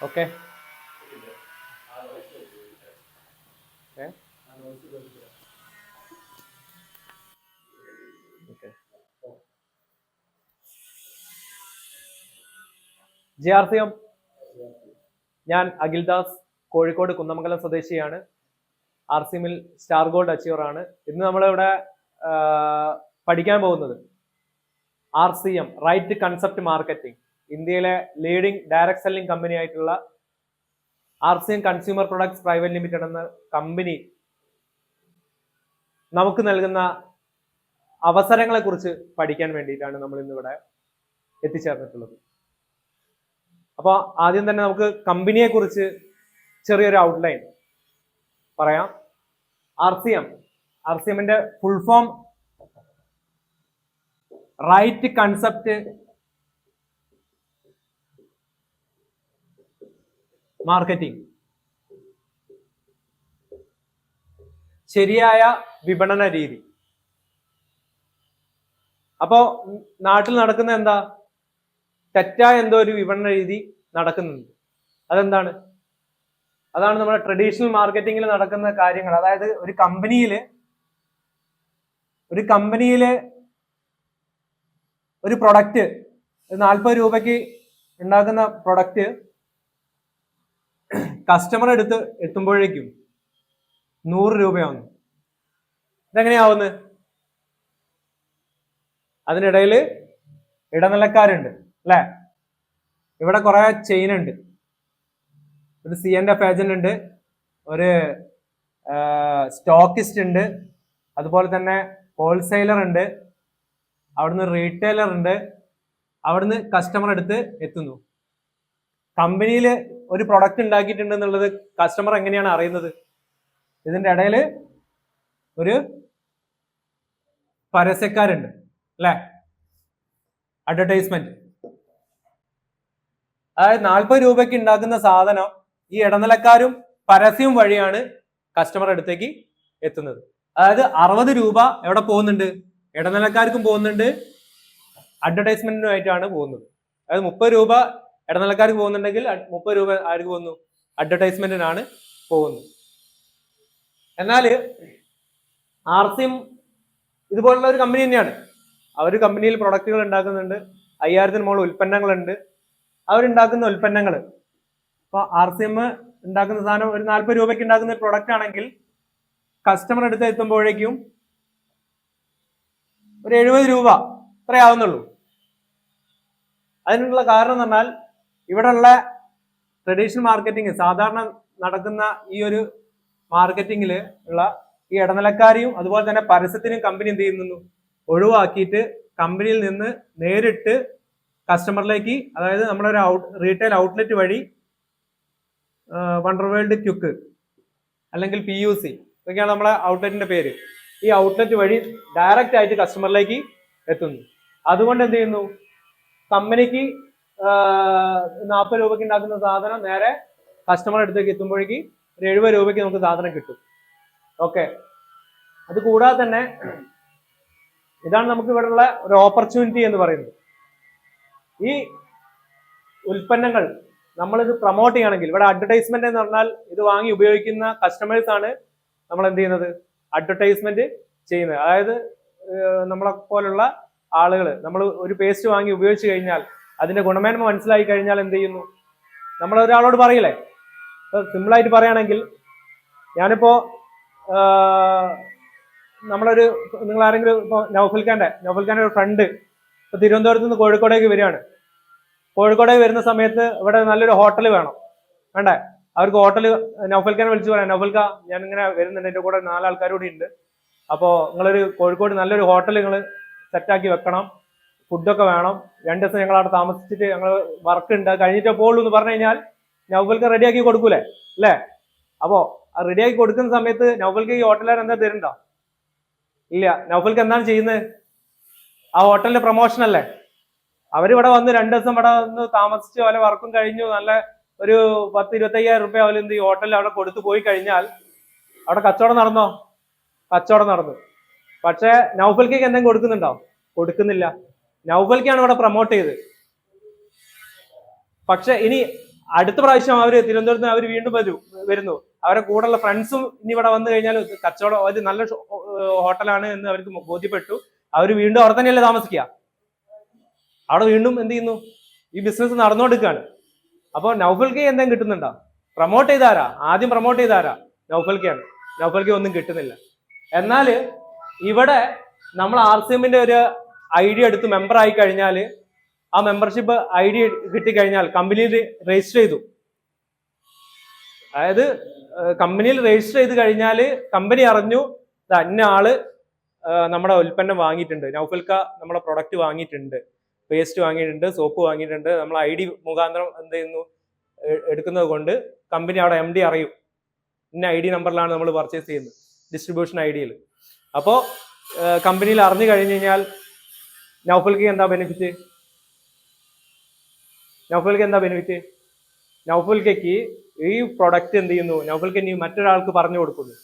Okay. JRCM, ഞാൻ അഖിൽദാസ്, കോഴിക്കോട് കുന്നമംഗലം സ്വദേശിയാണ്. RCMൽ star gold achiever ആണ്. ഇന്ന് നമ്മളിവിടെ പഠിക്കാൻ പോകുന്നത് RCM, റൈറ്റ് കൺസെപ്റ്റ് മാർക്കറ്റിംഗ്, ഇന്ത്യയിലെ ലീഡിംഗ് ഡയറക്ട് സെല്ലിംഗ് കമ്പനി ആയിട്ടുള്ള RCM consumer products private limited എന്ന കമ്പനി നമുക്ക് നൽകുന്ന അവസരങ്ങളെ കുറിച്ച് പഠിക്കാൻ വേണ്ടിയിട്ടാണ് നമ്മൾ ഇന്നിവിടെ എത്തിച്ചേർന്നിട്ടുള്ളത്. അപ്പോൾ ആദ്യം തന്നെ നമുക്ക് കമ്പനിയെ കുറിച്ച് ചെറിയൊരു ഔട്ട്ലൈൻ പറയാം. RCMന്റെ full form right concept marketing, ശരിയായ വിപണന രീതി. അപ്പോ നാട്ടിൽ നടക്കുന്ന എന്താ, തെറ്റായ എന്തോ ഒരു വിപണന രീതി നടക്കുന്നുണ്ട്. അതെന്താണ്? അതാണ് നമ്മുടെ ട്രഡീഷണൽ മാർക്കറ്റിംഗിൽ നടക്കുന്ന കാര്യങ്ങൾ. അതായത് ഒരു കമ്പനിയില് ഒരു പ്രൊഡക്റ്റ് 40 രൂപയ്ക്ക് ഉണ്ടാക്കുന്ന പ്രൊഡക്റ്റ് കസ്റ്റമർ എടുത്ത് എത്തുമ്പോഴേക്കും 100 രൂപയാവുന്നു. ഇതെങ്ങനെയാവുന്നത്? അതിനിടയിൽ ഇടനിലക്കാരുണ്ട് അല്ലെ? ഇവിടെ കുറെ ചെയിൻ ഉണ്ട്. ഒരു C&F ഏജന്റ് ഉണ്ട്, ഒരു സ്റ്റോക്കിസ്റ്റ് ഉണ്ട്, അതുപോലെ തന്നെ ഹോൾസെയിലർ ഉണ്ട്, അവിടുന്ന് റീറ്റെയിലർ ഉണ്ട്, അവിടുന്ന് കസ്റ്റമർ എടുത്ത് എത്തുന്നു. കമ്പനിയിൽ ഒരു പ്രൊഡക്റ്റ് ഉണ്ടാക്കിയിട്ടുണ്ട് എന്നുള്ളത് കസ്റ്റമർ എങ്ങനെയാണ് അറിയുന്നത്? ഇതിന്റെ ഇടയിൽ ഒരു പരസ്യക്കാരുണ്ട് അല്ലെ? അഡ്വർടൈസ്മെന്റ്. അതായത് 40 രൂപയ്ക്ക് ഉണ്ടാക്കുന്ന സാധനം ഈ ഇടനിലക്കാരും പരസ്യവും വഴിയാണ് കസ്റ്റമർ അടുത്തേക്ക് എത്തുന്നത്. അതായത് 60 രൂപ എവിടെ പോകുന്നുണ്ട്? ഇടനിലക്കാർക്കും പോകുന്നുണ്ട്, അഡ്വർടൈസ്മെന്റിനുമായിട്ടാണ് പോകുന്നത്. അതായത് 30 രൂപ ഇടനിലക്കാർക്ക് പോകുന്നുണ്ടെങ്കിൽ 30 രൂപ ആർക്ക് പോകുന്നു? അഡ്വർടൈസ്മെന്റിനാണ് പോകുന്നത്. എന്നാൽ RCM ഇതുപോലുള്ള ഒരു കമ്പനി തന്നെയാണ്. അവർ കമ്പനിയിൽ പ്രൊഡക്റ്റുകൾ ഉണ്ടാക്കുന്നുണ്ട്, 5000-ന് മുകളിൽ ഉൽപ്പന്നങ്ങളുണ്ട്. അവരുണ്ടാക്കുന്ന ഉൽപ്പന്നങ്ങൾ, ഇപ്പൊ RCM ഉണ്ടാക്കുന്ന സാധനം ഒരു 40 രൂപയ്ക്ക് ഉണ്ടാക്കുന്ന പ്രൊഡക്റ്റ് ആണെങ്കിൽ കസ്റ്റമർ അടുത്ത് എത്തുമ്പോഴേക്കും ഒരു 70 രൂപ അത്രയാവുന്നുള്ളൂ. അതിനുള്ള കാരണം എന്ന് പറഞ്ഞാൽ ഇവിടെയുള്ള ട്രഡീഷണൽ മാർക്കറ്റിംഗ്, സാധാരണ നടക്കുന്ന ഈ ഒരു മാർക്കറ്റിംഗിൽ ഉള്ള ഈ ഇടനിലക്കാരെയും അതുപോലെ തന്നെ പരസ്യത്തിനും കമ്പനി എന്ത് ചെയ്യുന്നു? ഒഴിവാക്കിയിട്ട് കമ്പനിയിൽ നിന്ന് നേരിട്ട് കസ്റ്റമറിലേക്ക്, അതായത് നമ്മുടെ ഒരു റീറ്റെയിൽ ഔട്ട്ലെറ്റ് വഴി, വണ്ടർ വേൾഡ് ക്യുക്ക് അല്ലെങ്കിൽ PUC ഇതൊക്കെയാണ് നമ്മളെ ഔട്ട്ലെറ്റിന്റെ പേര്, ഈ ഔട്ട്ലെറ്റ് വഴി ഡയറക്റ്റ് ആയിട്ട് കസ്റ്റമറിലേക്ക് എത്തുന്നു. അതുകൊണ്ട് എന്ത് ചെയ്യുന്നു? കമ്പനിക്ക് 40 രൂപയ്ക്ക് ഉണ്ടാക്കുന്ന സാധനം നേരെ കസ്റ്റമർ അടുത്തേക്ക് എത്തുമ്പോഴേക്ക് ഒരു 70 രൂപയ്ക്ക് നമുക്ക് സാധനം കിട്ടും. ഓക്കെ. അത് കൂടാതെ തന്നെ ഇതാണ് നമുക്ക് ഇവിടെ ഉള്ള ഒരു ഓപ്പർച്യൂണിറ്റി എന്ന് പറയുന്നത്. ഈ ഉൽപ്പന്നങ്ങൾ നമ്മളിത് പ്രൊമോട്ട് ചെയ്യണമെങ്കിൽ, ഇവിടെ അഡ്വർടൈസ്മെന്റ് എന്ന് പറഞ്ഞാൽ ഇത് വാങ്ങി ഉപയോഗിക്കുന്ന കസ്റ്റമേഴ്സ് ആണ് നമ്മൾ എന്ത് ചെയ്യുന്നത്? അഡ്വർടൈസ്മെന്റ് ചെയ്യുന്നത്. അതായത് നമ്മളെ പോലുള്ള ആളുകൾ നമ്മൾ ഒരു പേസ്റ്റ് വാങ്ങി ഉപയോഗിച്ച് കഴിഞ്ഞാൽ അതിന്റെ ഗുണമേന്മ മനസ്സിലാക്കി കഴിഞ്ഞാൽ എന്ത് ചെയ്യുന്നു? നമ്മൾ ഒരാളോട് പറയില്ലേ? സിമ്പിളായിട്ട് പറയുകയാണെങ്കിൽ, ഞാനിപ്പോ നമ്മളൊരു, നിങ്ങൾ ആരെങ്കിലും ഇപ്പൊ നൗഫൽഖാന്റെ ഒരു ഫ്രണ്ട് ഇപ്പൊ തിരുവനന്തപുരത്ത് നിന്ന് കോഴിക്കോടേക്ക് വരികയാണ്. കോഴിക്കോടേക്ക് വരുന്ന സമയത്ത് ഇവിടെ നല്ലൊരു ഹോട്ടൽ വേണം, വേണ്ടേ? അവർക്ക് ഹോട്ടൽ നൗഫൽഖാനെ വിളിച്ചു പറയാം, നൗഫൽക്ക ഞാൻ ഇങ്ങനെ വരുന്നുണ്ട്, എന്റെ കൂടെ 4 ആൾക്കാർ കൂടി ഉണ്ട്, അപ്പോ നിങ്ങളൊരു കോഴിക്കോട് നല്ലൊരു ഹോട്ടൽ നിങ്ങൾ സെറ്റാക്കി വെക്കണം, ഫുഡൊക്കെ വേണം, 2 ദിവസം ഞങ്ങൾ അവിടെ താമസിച്ചിട്ട് ഞങ്ങൾ വർക്ക് ഉണ്ട്, കഴിഞ്ഞിട്ടേ പോകുള്ളൂ എന്ന് പറഞ്ഞു കഴിഞ്ഞാൽ നൗഫൽക്ക റെഡിയാക്കി കൊടുക്കൂലേ അല്ലേ? അപ്പോ ആ റെഡിയാക്കി കൊടുക്കുന്ന സമയത്ത് നൗഫൽക്ക് ഈ ഹോട്ടലുകാർ എന്താ തരുന്നുണ്ടോ? ഇല്ല. നൗഫൽക്ക് എന്താണ് ചെയ്യുന്നത്? ആ ഹോട്ടലിന്റെ പ്രൊമോഷൻ അല്ലേ? അവരിവിടെ വന്ന് 2 ദിവസം ഇവിടെ വന്ന് താമസിച്ച് വല്ല വർക്കും കഴിഞ്ഞു, നല്ല ഒരു 10-25,000 രൂപ അവർ എന്ത് ഈ ഹോട്ടലിൽ അവിടെ കൊടുത്തു പോയി കഴിഞ്ഞാൽ അവിടെ കച്ചവടം നടന്നോ? കച്ചവടം നടന്നു. പക്ഷെ നൗഫൽക്കേക്ക് എന്തെങ്കിലും കൊടുക്കുന്നുണ്ടോ? കൊടുക്കുന്നില്ല. നൗഫൽക്കാണ് ഇവിടെ പ്രൊമോട്ട് ചെയ്ത്. പക്ഷെ ഇനി അടുത്ത പ്രാവശ്യം അവര് തിരുവനന്തപുരത്ത് അവർ വീണ്ടും വരുന്നു. അവരെ കൂടെയുള്ള ഫ്രണ്ട്സും ഇനി ഇവിടെ വന്നു കഴിഞ്ഞാൽ കച്ചവടം ഒരു നല്ല ഹോട്ടലാണ് എന്ന് അവർക്ക് ബോധ്യപ്പെട്ടു. അവർ വീണ്ടും അവിടെ തന്നെയല്ലേ താമസിക്കുക. അവിടെ വീണ്ടും എന്ത് ചെയ്യുന്നു, ഈ ബിസിനസ് നടന്നുകൊടുക്കുകയാണ്. അപ്പോൾ നൗഫൽക്ക് എന്തെങ്കിലും കിട്ടുന്നുണ്ടോ? പ്രൊമോട്ട് ചെയ്താരാ? ആദ്യം പ്രൊമോട്ട് ചെയ്താരാ? നൗഫൽക്കാണ്. നൗഫൽക്ക് ഒന്നും കിട്ടുന്നില്ല. എന്നാൽ ഇവിടെ നമ്മൾ RCMന്റെ ഒരു ഐഡിയ എടുത്ത് മെമ്പർ ആയി കഴിഞ്ഞാൽ, ആ മെമ്പർഷിപ്പ് ഐഡി കിട്ടിക്കഴിഞ്ഞാൽ കമ്പനിയിൽ രജിസ്റ്റർ ചെയ്തു. അതായത് കമ്പനിയിൽ രജിസ്റ്റർ ചെയ്ത് കഴിഞ്ഞാൽ കമ്പനി അറിഞ്ഞു ഇന്ന ആള് നമ്മുടെ ഉൽപ്പന്നം വാങ്ങിയിട്ടുണ്ട്, നൗഫൽക്ക നമ്മുടെ പ്രൊഡക്റ്റ് വാങ്ങിയിട്ടുണ്ട്, പേസ്റ്റ് വാങ്ങിയിട്ടുണ്ട്, സോപ്പ് വാങ്ങിയിട്ടുണ്ട്. നമ്മൾ ID മുഖാന്തരം എന്ത് ചെയ്യുന്നു എടുക്കുന്നത് കൊണ്ട് കമ്പനി അവിടെ MD അറിയും ഇന്ന ID നമ്പറിലാണ് നമ്മൾ പർച്ചേസ് ചെയ്യുന്നത്, ഡിസ്ട്രിബ്യൂഷൻ IDയിൽ. അപ്പോൾ കമ്പനിയിൽ അറിഞ്ഞു കഴിഞ്ഞു കഴിഞ്ഞാൽ നൗഫൽക്ക് എന്താ ബെനിഫിറ്റ്? നൗഫൽക്കയ്ക്ക് ഈ പ്രൊഡക്റ്റ് എന്ത് ചെയ്യുന്നു, നൗഫൽക്ക് ഇനി മറ്റൊരാൾക്ക് പറഞ്ഞു കൊടുക്കുന്നു.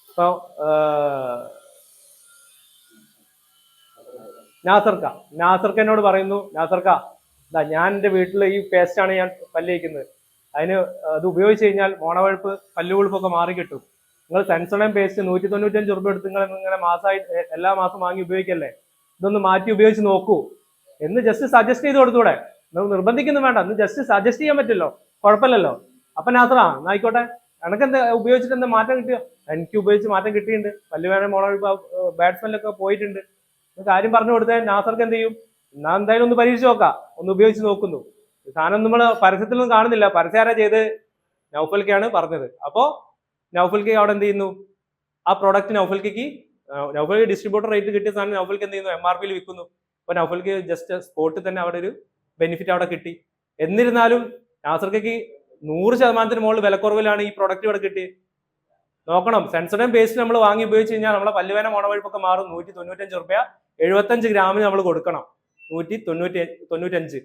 ഇപ്പൊ നാസർക്ക എന്നോട് പറയുന്നു, നാസർക്ക ഞാൻ എൻ്റെ വീട്ടിൽ ഈ പേസ്റ്റാണ് ഞാൻ പല്ല് തേക്കുന്നത്, അതിന് അത് ഉപയോഗിച്ച് കഴിഞ്ഞാൽ മോണവഴുപ്പ് പല്ലുകൊഴുപ്പൊക്കെ മാറി കിട്ടും. നിങ്ങൾ സെൻസോഡൈൻ പേസ്റ്റ് 195 രൂപ എടുത്ത് നിങ്ങൾ ഇങ്ങനെ മാസമായി എല്ലാ മാസം വാങ്ങി ഉപയോഗിക്കല്ലേ, ഇതൊന്ന് മാറ്റി ഉപയോഗിച്ച് നോക്കൂ എന്ന് ജസ്റ്റ് സജസ്റ്റ് ചെയ്ത് കൊടുത്തൂടെ? നമുക്ക് നിർബന്ധിക്കുന്നു വേണ്ട, ഒന്ന് ജസ്റ്റ് സജസ്റ്റ് ചെയ്യാൻ പറ്റില്ലോ, കുഴപ്പമില്ലല്ലോ. അപ്പൊ നാസറാ എന്നായിക്കോട്ടെ, എനക്ക് എന്താ ഉപയോഗിച്ചിട്ട് എന്താ മാറ്റം കിട്ടിയോ? എനിക്ക് ഉപയോഗിച്ച് മാറ്റം കിട്ടിയിട്ടുണ്ട്, പല്ലുവേദന മോണവഴുപ്പ് ബാഡ് സ്മെല്ലൊക്കെ പോയിട്ടുണ്ട്. കാര്യം പറഞ്ഞു കൊടുത്താൽ നാസർക്ക് എന്ത് ചെയ്യും? എന്നാ എന്തായാലും ഒന്ന് പരീക്ഷിച്ച് നോക്കാം, ഒന്ന് ഉപയോഗിച്ച് നോക്കുന്നു. സാധനം നമ്മൾ പരസ്യത്തിലൊന്നും കാണുന്നില്ല, പരസ്യം ആരാ ചെയ്ത്? നൗഫൽക്കയാണ് പറഞ്ഞത്. അപ്പോ നൗഫൽക്ക അവിടെ എന്ത് ചെയ്യുന്നു, ആ പ്രോഡക്റ്റ് നൗഫൽക്ക് ഡിസ്ട്രിബ്യൂട്ടർ റേറ്റ് കിട്ടിയ സാധനം നൗഫൽക്ക് എന്ത് ചെയ്യുന്നു, MRPയിൽ വിൽക്കുന്നു. അപ്പൊ നൗഫൽക്ക് ജസ്റ്റ് സ്പോട്ടിൽ തന്നെ അവിടെ ഒരു ബെനിഫിറ്റ് അവിടെ കിട്ടി. എന്നിരുന്നാലും നാസർക്കയ്ക്ക് 100% മുകളിൽ വിലക്കുറവിലാണ് ഈ പ്രോഡക്റ്റ് ഇവിടെ കിട്ടിയത്. നോക്കണം, സെൻസോഡൈൻ പേസ്റ്റ് നമ്മൾ വാങ്ങി ഉപയോഗിച്ച് കഴിഞ്ഞാൽ നമ്മളെ പല്ലുവേദന മോണവഴുപ്പൊക്കെ മാറും. 195 രൂപ 75 ഗ്രാമിന് നമ്മൾ കൊടുക്കണം, 195.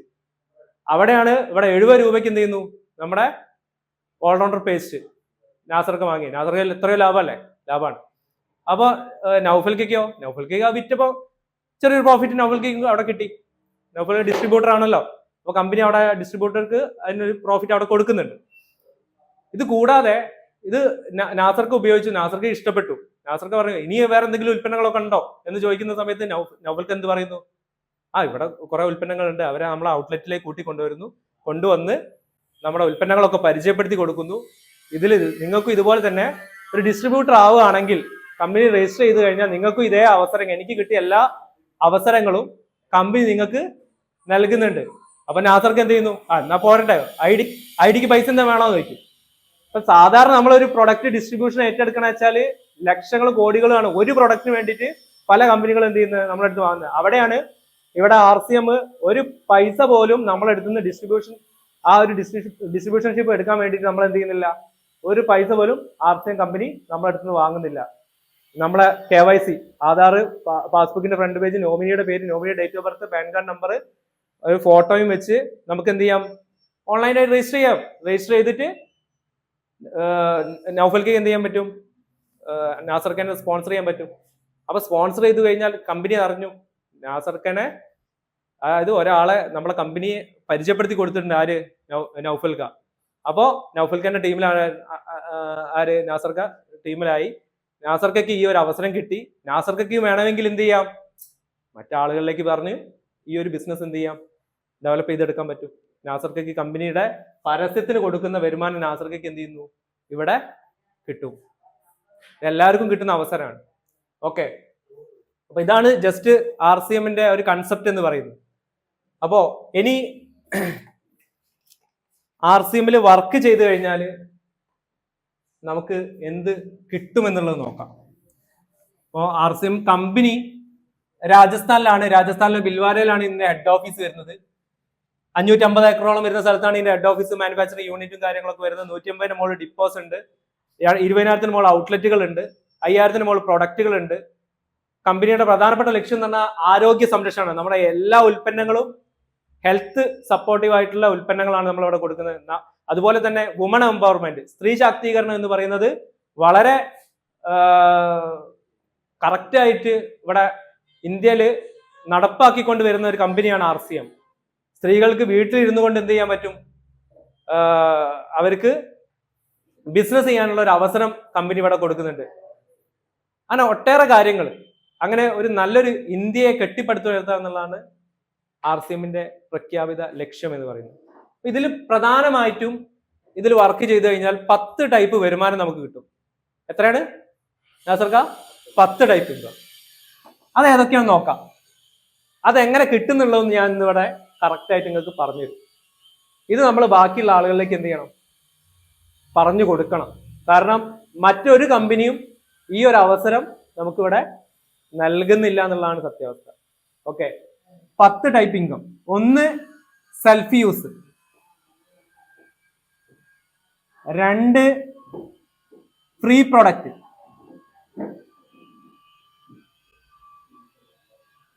അവിടെയാണ് ഇവിടെ 70 രൂപയ്ക്ക് എന്ത് ചെയ്യുന്നു നമ്മുടെ ഓൾറൗണ്ടർ പേസ്റ്റ് നാസർക്ക് വാങ്ങി. നാസർക്ക് എത്രയോ ലാഭമല്ലേ? ലാഭമാണ്. അപ്പൊ നൗഫൽക്കോ വിറ്റപ്പോ ചെറിയൊരു പ്രോഫിറ്റ് നൗഫൽക്ക് അവിടെ കിട്ടി. നൗഫൽ ഡിസ്ട്രിബ്യൂട്ടർ ആണല്ലോ, അപ്പൊ കമ്പനി അവിടെ ഡിസ്ട്രിബ്യൂട്ടർക്ക് അതിനൊരു പ്രോഫിറ്റ് അവിടെ കൊടുക്കുന്നുണ്ട്. ഇത് കൂടാതെ ഇത് നാസർക്ക് ഉപയോഗിച്ചു, നാസർക്ക് ഇഷ്ടപ്പെട്ടു. നാസർക്ക് പറഞ്ഞു ഇനി വേറെ എന്തെങ്കിലും ഉൽപ്പന്നങ്ങളൊക്കെ ഉണ്ടോ എന്ന് ചോദിക്കുന്ന സമയത്ത് നൗഫൽക്ക് എന്ത് പറയുന്നു, ഇവിടെ കുറെ ഉൽപ്പന്നങ്ങളുണ്ട്, അവരെ നമ്മളെ ഔട്ട്ലെറ്റിലേക്ക് കൊണ്ടുവന്ന് നമ്മുടെ ഉൽപ്പന്നങ്ങളൊക്കെ പരിചയപ്പെടുത്തി കൊടുക്കുന്നു. ഇതിൽ നിങ്ങൾക്കും ഇതുപോലെ തന്നെ ഒരു ഡിസ്ട്രിബ്യൂട്ടർ ആവുകയാണെങ്കിൽ കമ്പനി രജിസ്റ്റർ ചെയ്ത് കഴിഞ്ഞാൽ നിങ്ങൾക്കും ഇതേ അവസരം, എനിക്ക് കിട്ടിയ എല്ലാ അവസരങ്ങളും കമ്പനി നിങ്ങൾക്ക് നൽകുന്നുണ്ട്. അപ്പൊ നാസർക്ക് എന്ത് ചെയ്യുന്നു, എന്നാ പോരട്ടെ, ഐഡിക്ക് പൈസ എന്താ വേണമെന്ന് ചോദിക്കും. അപ്പൊ സാധാരണ നമ്മളൊരു പ്രൊഡക്റ്റ് ഡിസ്ട്രിബ്യൂഷൻ ഏറ്റെടുക്കണ വെച്ചാൽ ലക്ഷങ്ങൾ കോടികളാണ് ഒരു പ്രൊഡക്റ്റിന് വേണ്ടിയിട്ട് പല കമ്പനികളും എന്ത് ചെയ്യുന്നത് നമ്മളെടുത്ത് വാങ്ങുന്നത്. അവിടെയാണ് ഇവിടെ RCM ഒരു പൈസ പോലും നമ്മളെടുത്തുനിന്ന് ഡിസ്ട്രിബ്യൂഷൻഷിപ്പ് എടുക്കാൻ വേണ്ടിയിട്ട് നമ്മൾ എന്ത് ചെയ്യുന്നില്ല, ഒരു പൈസ പോലും RCM കമ്പനി നമ്മളെടുത്തുനിന്ന് വാങ്ങുന്നില്ല. നമ്മളെ KYC, ആധാർ, പാസ്ബുക്കിന്റെ ഫ്രണ്ട് പേജ്, നോമിനിയുടെ പേര്, നോമിനിയുടെ date of birth, PAN card number, ഒരു ഫോട്ടോയും വെച്ച് നമുക്ക് എന്ത് ചെയ്യാം, ഓൺലൈനായിട്ട് രജിസ്റ്റർ ചെയ്യാം. രജിസ്റ്റർ ചെയ്തിട്ട് നൗഫൽക്ക് എന്ത് ചെയ്യാൻ പറ്റും, നാസർഖാനെ സ്പോൺസർ ചെയ്യാൻ പറ്റും. അപ്പൊ സ്പോൺസർ ചെയ്ത് കഴിഞ്ഞാൽ കമ്പനി അറിഞ്ഞു നാസർഖാനെ, അതായത് ഒരാളെ നമ്മളെ കമ്പനിയെ പരിചയപ്പെടുത്തി കൊടുത്തിട്ടുണ്ട്. ആര്? നൗഫൽക്ക. അപ്പോ നൗഫൽഖാന്റെ ടീമിലാണ് നാസർക്ക ടീമിലായി. നാസർക്കയ്ക്ക് ഈ ഒരു അവസരം കിട്ടി. നാസർക്കയ്ക്ക് വേണമെങ്കിൽ എന്ത് ചെയ്യാം, മറ്റാളുകളിലേക്ക് പറഞ്ഞ് ഈ ഒരു ബിസിനസ് എന്ത് ചെയ്യാം, ഡെവലപ്പ് ചെയ്തെടുക്കാൻ പറ്റും. നാസർക്കയ്ക്ക് കമ്പനിയുടെ പരസ്യത്തിന് കൊടുക്കുന്ന വരുമാനം നാസർക്കയ്ക്ക് എന്ത് ചെയ്യുന്നു, ഇവിടെ കിട്ടും. എല്ലാവർക്കും കിട്ടുന്ന അവസരമാണ്. ഓക്കെ, അപ്പൊ ഇതാണ് ജസ്റ്റ് RCMന്റെ ഒരു കൺസെപ്റ്റ് എന്ന് പറയുന്നത്. അപ്പോ ഇനി RCMൽ വർക്ക് ചെയ്ത് കഴിഞ്ഞാൽ നമുക്ക് എന്ത് കിട്ടുമെന്നുള്ളത് നോക്കാം. അപ്പോൾ RCM കമ്പനി രാജസ്ഥാനിലെ ബിൽവാരയിലാണ് ഇതിന്റെ ഹെഡ് ഓഫീസ് വരുന്നത്. 550 ഏക്കറോളം വരുന്ന സ്ഥലത്താണ് ഇതിന്റെ ഹെഡ് ഓഫീസ്, മാനുഫാക്ചറിംഗ് യൂണിറ്റും കാര്യങ്ങളൊക്കെ വരുന്നത്. 150 മുകളിൽ ഡിപ്പോസ് ഉണ്ട്, 20,000 മുകളിൽ ഔട്ട്ലെറ്റുകൾ ഉണ്ട്, 5,000 മുകളിൽ പ്രൊഡക്റ്റുകൾ ഉണ്ട്. കമ്പനിയുടെ പ്രധാനപ്പെട്ട ലക്ഷ്യം എന്ന് പറഞ്ഞാൽ ആരോഗ്യ സംരക്ഷണമാണ്. നമ്മുടെ എല്ലാ ഉൽപ്പന്നങ്ങളും ഹെൽത്ത് സപ്പോർട്ടീവ് ആയിട്ടുള്ള ഉൽപ്പന്നങ്ങളാണ് നമ്മൾ ഇവിടെ കൊടുക്കുന്നത്. അതുപോലെ തന്നെ വുമൺ എംപവർമെന്റ്, സ്ത്രീ ശാക്തീകരണം എന്ന് പറയുന്നത് വളരെ കറക്റ്റ് ആയിട്ട് ഇവിടെ ഇന്ത്യയിൽ നടപ്പാക്കിക്കൊണ്ട് വരുന്ന ഒരു കമ്പനിയാണ് RCM. സ്ത്രീകൾക്ക് വീട്ടിൽ ഇരുന്നു കൊണ്ട് എന്ത് ചെയ്യാൻ പറ്റും, അവർക്ക് ബിസിനസ് ചെയ്യാനുള്ള ഒരു അവസരം കമ്പനി ഇവിടെ കൊടുക്കുന്നുണ്ട്. അങ്ങനെ ഒട്ടേറെ കാര്യങ്ങൾ, അങ്ങനെ ഒരു നല്ലൊരു ഇന്ത്യയെ കെട്ടിപ്പടുത്തുയർത്തുക എന്നുള്ളതാണ് RCMന്റെ പ്രഖ്യാപിത ലക്ഷ്യം എന്ന് പറയുന്നത്. ഇതിൽ പ്രധാനമായിട്ടും ഇതിൽ വർക്ക് ചെയ്ത് കഴിഞ്ഞാൽ 10 ടൈപ്പ് വരുമാനം നമുക്ക് കിട്ടും. എത്രയാണ് നാസർക്ക? 10 ടൈപ്പ് ഇൻകം. അത് ഏതൊക്കെയാണെന്ന് നോക്കാം. അതെങ്ങനെ കിട്ടുന്നുള്ളതെന്ന് ഞാൻ ഇന്നിവിടെ കറക്റ്റ് ആയിട്ട് നിങ്ങൾക്ക് പറഞ്ഞു തരും. ഇത് നമ്മൾ ബാക്കിയുള്ള ആളുകളിലേക്ക് എന്ത് ചെയ്യണം? പറഞ്ഞു കൊടുക്കണം. കാരണം മറ്റൊരു കമ്പനിയും ഈ ഒരു അവസരം നമുക്കിവിടെ നൽകുന്നില്ല എന്നുള്ളതാണ് സത്യാവസ്ഥ. Okay, 10 type income. ഒന്ന് self use, 2 free product,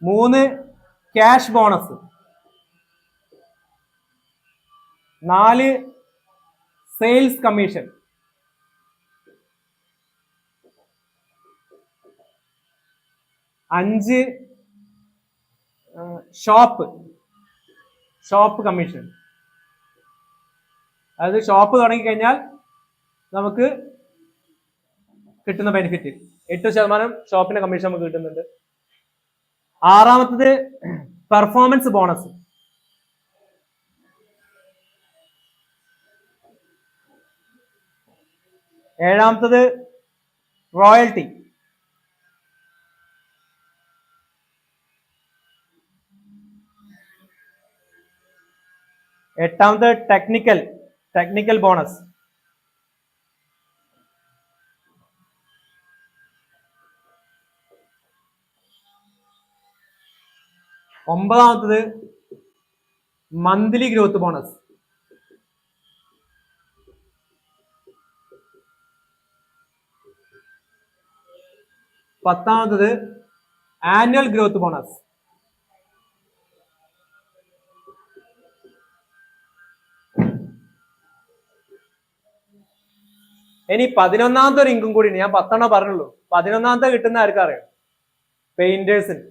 3 cash bonus, 4 sales commission, 5 shop commission. അതായത് ഷോപ്പ് തുടങ്ങിക്കഴിഞ്ഞാൽ നമുക്ക് കിട്ടുന്ന ബെനിഫിറ്റ് 8% ഷോപ്പിന്റെ കമ്മീഷൻ നമുക്ക് കിട്ടുന്നുണ്ട്. 6ാമത്തത് പെർഫോമൻസ് ബോണസ്. 7ാമത്തത് റോയൽറ്റി. 8ാമത് ടെക്നിക്കൽ ബോണസ്. 9ാമത്തത് മന്ത്ലി ഗ്രോത്ത് ബോണസ്. 10ാമത്തത് ആനുവൽ ഗ്രോത്ത് ബോണസ്. ഇനി 11ാമത്തെ ഒരു ഇൻകം കൂടി ഞാൻ 10 പറഞ്ഞുള്ളൂ. 11ാമത്തെ കിട്ടുന്ന ആർക്കറിയാം? പെയിന്റേഴ്സിന്.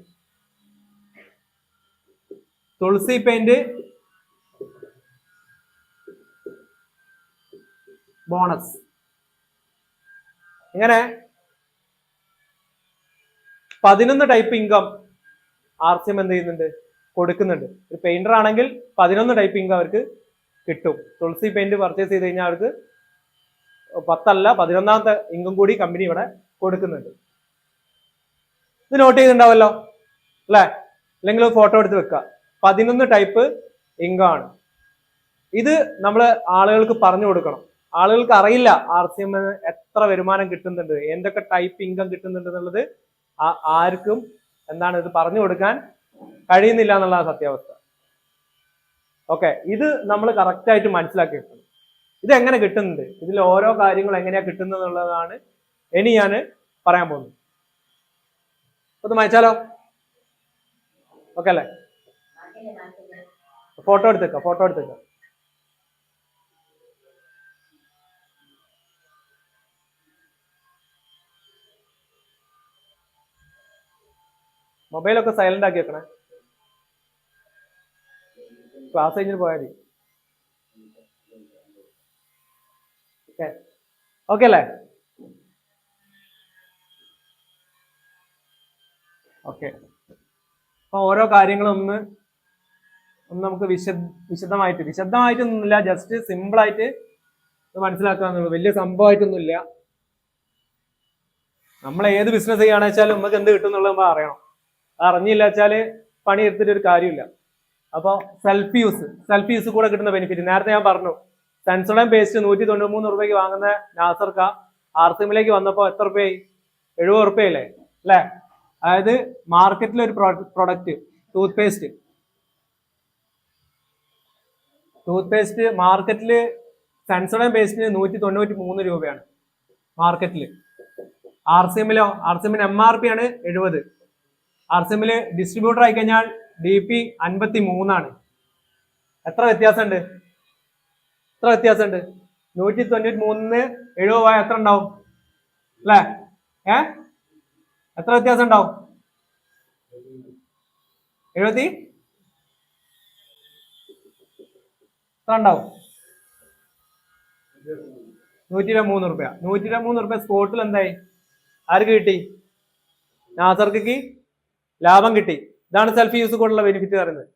തുളസി പെയിന്റ് ബോണസ്. ഇങ്ങനെ 11 ടൈപ്പ് ഇൻകം RCM എന്ത് ചെയ്യുന്നുണ്ട്? കൊടുക്കുന്നുണ്ട്. ഒരു പെയിന്റർ ആണെങ്കിൽ 11 ടൈപ്പ് ഇൻകം അവർക്ക് കിട്ടും. തുളസി പെയിന്റ് പർച്ചേസ് ചെയ്ത് കഴിഞ്ഞാൽ അവർക്ക് 10 അല്ല 11ാമത്തെ ഇൻകം കൂടി കമ്പനി ഇവിടെ കൊടുക്കുന്നുണ്ട്. ഇത് നോട്ട് ചെയ്തിട്ടുണ്ടാവല്ലോ അല്ലെ? അല്ലെങ്കിൽ ഫോട്ടോ എടുത്ത് വെക്കുക. 11 ടൈപ്പ് ഇൻകം ആണ്. ഇത് നമ്മൾ ആളുകൾക്ക് പറഞ്ഞു കൊടുക്കണം. ആളുകൾക്ക് അറിയില്ല RCM എത്ര വരുമാനം കിട്ടുന്നുണ്ട്, എന്തൊക്കെ ടൈപ്പ് ഇൻകം കിട്ടുന്നുണ്ട് എന്നുള്ളത് ആർക്കും എന്താണ് ഇത് പറഞ്ഞു കൊടുക്കാൻ കഴിയുന്നില്ല എന്നുള്ള സത്യാവസ്ഥ. ഓക്കെ, ഇത് നമ്മൾ കറക്റ്റ് ആയിട്ട് മനസ്സിലാക്കി വെക്കണം. ഇത് എങ്ങനെ കിട്ടുന്നുണ്ട്, ഇതിൽ ഓരോ കാര്യങ്ങൾ എങ്ങനെയാ കിട്ടുന്നത് എന്നുള്ളതാണ് ഇനി ഞാൻ പറയാൻ പോകുന്നത്. ഒന്ന് വായിച്ചാലോ? ഓക്കെ അല്ലേ? ഫോട്ടോ എടുത്തേക്ക. മൊബൈലൊക്കെ സൈലന്റ് ആക്കി വെക്കണേ. ക്ലാസ് കഴിഞ്ഞിട്ട് പോയാൽ മതി. ഓക്കെ അല്ലേ? ഓക്കെ, അപ്പൊ ഓരോ കാര്യങ്ങളും ഒന്ന് നമുക്ക് വിശദമായിട്ടൊന്നുമില്ല, ജസ്റ്റ് സിമ്പിൾ ആയിട്ട് മനസ്സിലാക്കാന്നുള്ളൂ. വലിയ സംഭവമായിട്ടൊന്നുമില്ല. നമ്മൾ ഏത് ബിസിനസ് ചെയ്യുകയാണെന്ന് വെച്ചാൽ നമുക്ക് എന്ത് കിട്ടും എന്നുള്ളത് നമ്മൾ അറിയണം. അറിഞ്ഞില്ല വെച്ചാല് പണി എടുത്തിട്ട് ഒരു കാര്യമില്ല. അപ്പോൾ സെൽഫ് യൂസ് കൂടെ കിട്ടുന്ന ബെനിഫിറ്റ് നേരത്തെ ഞാൻ പറഞ്ഞു. സെൻസോഡൈൻ പേസ്റ്റ് 193 രൂപയ്ക്ക് വാങ്ങുന്ന നാസർക്ക RCMലേക്ക് വന്നപ്പോൾ എത്ര രൂപയായി? 70 രൂപയല്ലേ അല്ലെ? അതായത് മാർക്കറ്റിലെ ഒരു പ്രൊഡക്റ്റ് ടൂത്ത് പേസ്റ്റ് മാർക്കറ്റില് സെൻസോഡൈൻ പേസ്റ്റിന് 193 രൂപയാണ് മാർക്കറ്റില്. RCMലോ? RCMന് MRP ആണ് 70. RCMല് ഡിസ്ട്രിബ്യൂട്ടർ ആയി കഴിഞ്ഞാൽ DP 53 ആണ്. എത്ര വ്യത്യാസമുണ്ട്? 193 70 പോയാൽ എത്ര ഉണ്ടാവും അല്ലേ? എത്ര വ്യത്യാസം ഉണ്ടാവും? 70 എത്ര ഉണ്ടാവും? 123 റുപ്യ. 123 റുപ്യ സ്പോട്ടിൽ എന്തായി? ആർക്ക് കിട്ടി? നാസർക്ക് ലാഭം കിട്ടി. ഇതാണ് സെൽഫ് യൂസ് കൊണ്ടുള്ള ബെനിഫിറ്റ് പറയുന്നത്.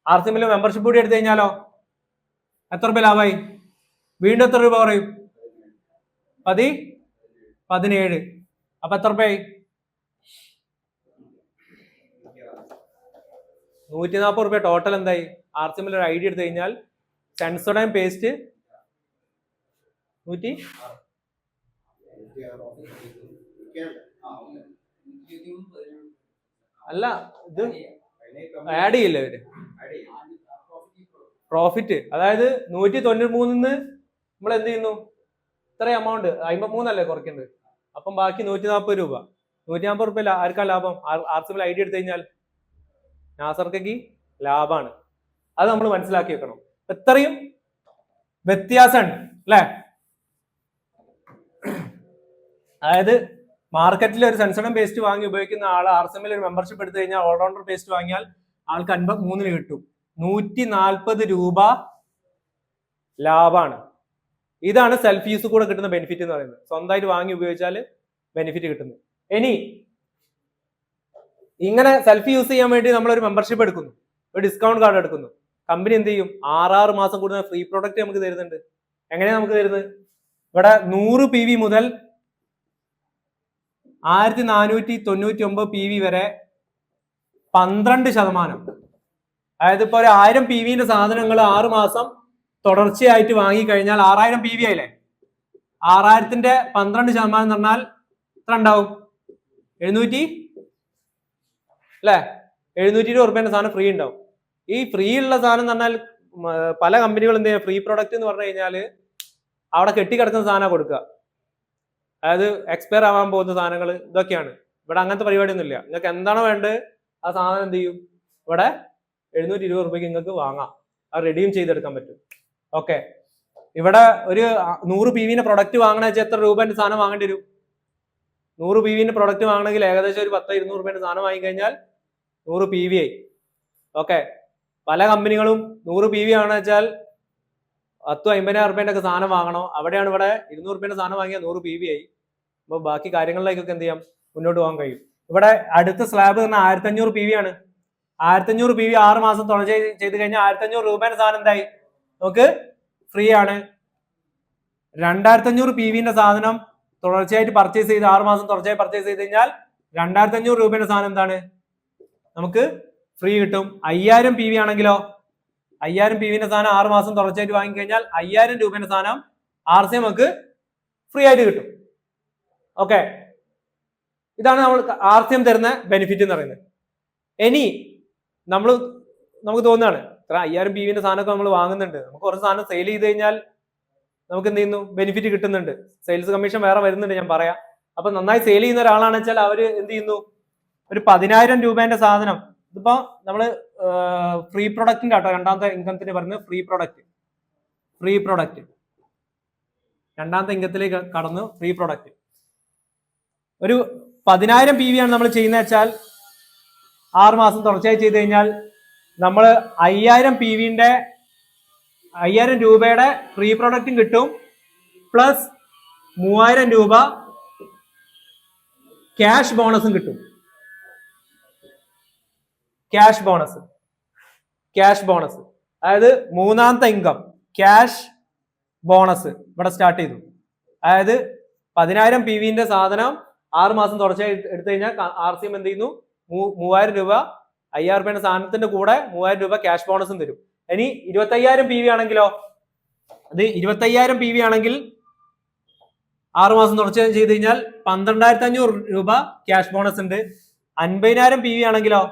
RCMൽ മെമ്പർഷിപ്പ് കൂടി എടുത്തു കഴിഞ്ഞാലോ എത്ര രൂപ ലാഭമായി? വീണ്ടും എത്ര രൂപ കുറയും? 17. അപ്പൊ എത്ര രൂപയായി? 140 റുപ്യ ടോട്ടൽ എന്തായി? RCMൽ ഒരു ഐഡിയ എടുത്തു കഴിഞ്ഞാൽ സെൻസോഡൈൻ പേസ്റ്റ് 100 അല്ല, ഇത് ആഡ് ചെയ്യില്ല ഇവര് പ്രോഫിറ്റ്. അതായത് 193 നമ്മൾ എന്ത് ചെയ്യുന്നു? ഇത്ര എമൗണ്ട് 53 അല്ലേ കുറയ്ക്കേണ്ടത്. അപ്പം ബാക്കി 140 രൂപ. 140 റുപ്യ ആർക്കാ ലാഭം? RCMൽ ഐഡിയ എടുത്തു കഴിഞ്ഞാൽ നാസർക്ക് ലാഭമാണ്. അത് നമ്മൾ മനസ്സിലാക്കി വെക്കണം. എത്രയും വ്യത്യാസമുണ്ട് അല്ലെ? അതായത് മാർക്കറ്റിൽ ഒരു സെൻസോഡൈൻ പേസ്റ്റ് വാങ്ങി ഉപയോഗിക്കുന്ന ആൾ RCMൽ ഒരു മെമ്പർഷിപ്പ് എടുത്തു കഴിഞ്ഞാൽ ഓൾറൗണ്ടർ പേസ്റ്റ് വാങ്ങിയാൽ ആൾക്ക് 53 കിട്ടും. 140 രൂപ ലാഭമാണ്. ഇതാണ് സെൽഫ് യൂസ് കൂടെ കിട്ടുന്ന ബെനിഫിറ്റ് എന്ന് പറയുന്നത്. സ്വന്തമായിട്ട് വാങ്ങി ഉപയോഗിച്ചാൽ ബെനിഫിറ്റ് കിട്ടുന്നു. ഇനി ഇങ്ങനെ സെൽഫ് യൂസ് ചെയ്യാൻ വേണ്ടി നമ്മൾ ഒരു മെമ്പർഷിപ്പ് എടുക്കുന്നു, ഒരു ഡിസ്കൗണ്ട് കാർഡ് എടുക്കുന്നു. കമ്പനി എന്ത് ചെയ്യും? 6 മാസം കൂടുന്ന ഫ്രീ പ്രോഡക്റ്റ് നമുക്ക് തരുന്നുണ്ട്. എങ്ങനെയാ നമുക്ക് തരുന്നത്? ഇവിടെ 100 PV മുതൽ 1499 PV വരെ 12%. അതായത് ഇപ്പൊ ഒരു 1000 PVന്റെ സാധനങ്ങൾ 6 മാസം തുടർച്ചയായിട്ട് വാങ്ങിക്കഴിഞ്ഞാൽ 6000 PV ആയില്ലേ? 6000ന്റെ 12% എന്ന് പറഞ്ഞാൽ എത്ര ഉണ്ടാവും? 700 അല്ലെ? 720 റുപ്യന്റെ സാധനം ഫ്രീ ഉണ്ടാവും. ഈ ഫ്രീ ഉള്ള സാധനം എന്ന് പറഞ്ഞാൽ പല കമ്പനികളും എന്ത് ചെയ്യുക? ഫ്രീ പ്രൊഡക്റ്റ് എന്ന് പറഞ്ഞു കഴിഞ്ഞാൽ അവിടെ കെട്ടിക്കിടക്കുന്ന സാധനം കൊടുക്കുക. അതായത് എക്സ്പയർ ആവാൻ പോകുന്ന സാധനങ്ങൾ ഇതൊക്കെയാണ്. ഇവിടെ അങ്ങനത്തെ പരിപാടിയൊന്നും ഇല്ല. നിങ്ങൾക്ക് എന്താണോ വേണ്ടത് ആ സാധനം എന്ത് ചെയ്യും? ഇവിടെ 720 റുപ്യക്ക് നിങ്ങൾക്ക് വാങ്ങാം. അത് റെഡീം ചെയ്തെടുക്കാൻ പറ്റും. ഓക്കെ, ഇവിടെ ഒരു 100 PVന്റെ പ്രൊഡക്റ്റ് വാങ്ങണ വെച്ചാൽ എത്ര രൂപന്റെ സാധനം വാങ്ങേണ്ടി വരും? 100 PVന്റെ പ്രൊഡക്റ്റ് വാങ്ങണമെങ്കിൽ ഏകദേശം ഒരു 10-200 റുപ്യന്റെ സാധനം വാങ്ങിക്കഴിഞ്ഞാൽ 100 PV ആയി. ഓക്കെ, പല കമ്പനികളും 100 PV ആണെന്ന് വെച്ചാൽ 10-50,000 റുപ്യന്റെ ഒക്കെ സാധനം വാങ്ങണോ. അവിടെയാണ് ഇവിടെ 200 റുപ്യന്റെ സാധനം വാങ്ങിയാൽ 100 PV ആയി. അപ്പൊ ബാക്കി കാര്യങ്ങളിലേക്കൊക്കെ എന്ത് ചെയ്യാം? മുന്നോട്ട് പോകാൻ കഴിയും. ഇവിടെ അടുത്ത സ്ലാബ് പറഞ്ഞാൽ 1500 PV ആണ്. 1500 PV 6 മാസം തുടർച്ച ചെയ്ത് കഴിഞ്ഞാൽ 1500 രൂപയുടെ സാധനം എന്തായി? നമുക്ക് ഫ്രീ ആണ്. 2500 PVന്റെ സാധനം തുടർച്ചയായിട്ട് പർച്ചേസ് ചെയ്ത് 6 മാസം തുടർച്ചയായി പർച്ചേസ് ചെയ്ത് കഴിഞ്ഞാൽ 2500 രൂപയുടെ സാധനം എന്താണ്? നമുക്ക് ഫ്രീ കിട്ടും. 5000 PV ആണെങ്കിലോ 5000 PVന്റെ സാധനം 6 മാസം തുടർച്ചയായിട്ട് വാങ്ങിക്കഴിഞ്ഞാൽ 5000 രൂപയുടെ സാധനം RCM നമുക്ക് ഫ്രീ ആയിട്ട് കിട്ടും. ഓക്കെ, ഇതാണ് നമ്മൾ RCM തരുന്ന ബെനിഫിറ്റ് എന്ന് പറയുന്നത്. ഇനി നമുക്ക് തോന്നുകയാണ് ഇത്ര 5000 PVന്റെ സാധനമൊക്കെ നമ്മൾ വാങ്ങുന്നുണ്ട്, നമുക്ക് കുറച്ച് സാധനം സെയിൽ ചെയ്ത് കഴിഞ്ഞാൽ നമുക്ക് എന്ത് ചെയ്യുന്നു? ബെനിഫിറ്റ് കിട്ടുന്നുണ്ട്, സെയിൽസ് കമ്മീഷൻ വേറെ വരുന്നുണ്ട്, ഞാൻ പറയാം. അപ്പൊ നന്നായി സെയിൽ ചെയ്യുന്ന ഒരാളാണെന്ന് വെച്ചാൽ അവര് എന്ത് ചെയ്യുന്നു? ഒരു 10,000 രൂപേന്റെ സാധനം, ഇതിപ്പോ നമ്മള് ഫ്രീ പ്രൊഡക്റ്റിന്റെ കേട്ടോ രണ്ടാമത്തെ ഇൻകത്തിന് പറയുന്നത്. ഫ്രീ പ്രൊഡക്റ്റ് രണ്ടാമത്തെ ഇൻകത്തിലേക്ക് കടന്നു. ഫ്രീ പ്രൊഡക്റ്റ് ഒരു 10,000 PV ആണ് നമ്മൾ ചെയ്യുന്നത് വെച്ചാൽ 6 മാസം തുടർച്ചയായി ചെയ്ത് കഴിഞ്ഞാൽ നമ്മൾ 5000 രൂപയുടെ ഫ്രീ പ്രൊഡക്റ്റും കിട്ടും, പ്ലസ് 3000 രൂപ ക്യാഷ് ബോണസും കിട്ടും. ക്യാഷ് ബോണസ് അതായത് മൂന്നാമത്തെ ഇൻകം ക്യാഷ് ബോണസ് ഇവിടെ സ്റ്റാർട്ട് ചെയ്തു. അതായത് 10,000 PVന്റെ സാധനം 6 മാസം തുടർച്ചയായി എടുത്തു കഴിഞ്ഞാൽ RCM എന്ത് ചെയ്യുന്നു? 3000 രൂപ 5000 രൂപയുടെ സാധനത്തിന്റെ കൂടെ 3000 രൂപ ക്യാഷ് ബോണസും തരും. ഇനി 25,000 PV ആണെങ്കിലോ, അത് 25,000 PV ആണെങ്കിൽ 6 മാസം തുടർച്ചയായി ചെയ്ത് കഴിഞ്ഞാൽ 12,500 രൂപ ക്യാഷ് ബോണസ് ഉണ്ട്. 50,000 PV ആണെങ്കിലോ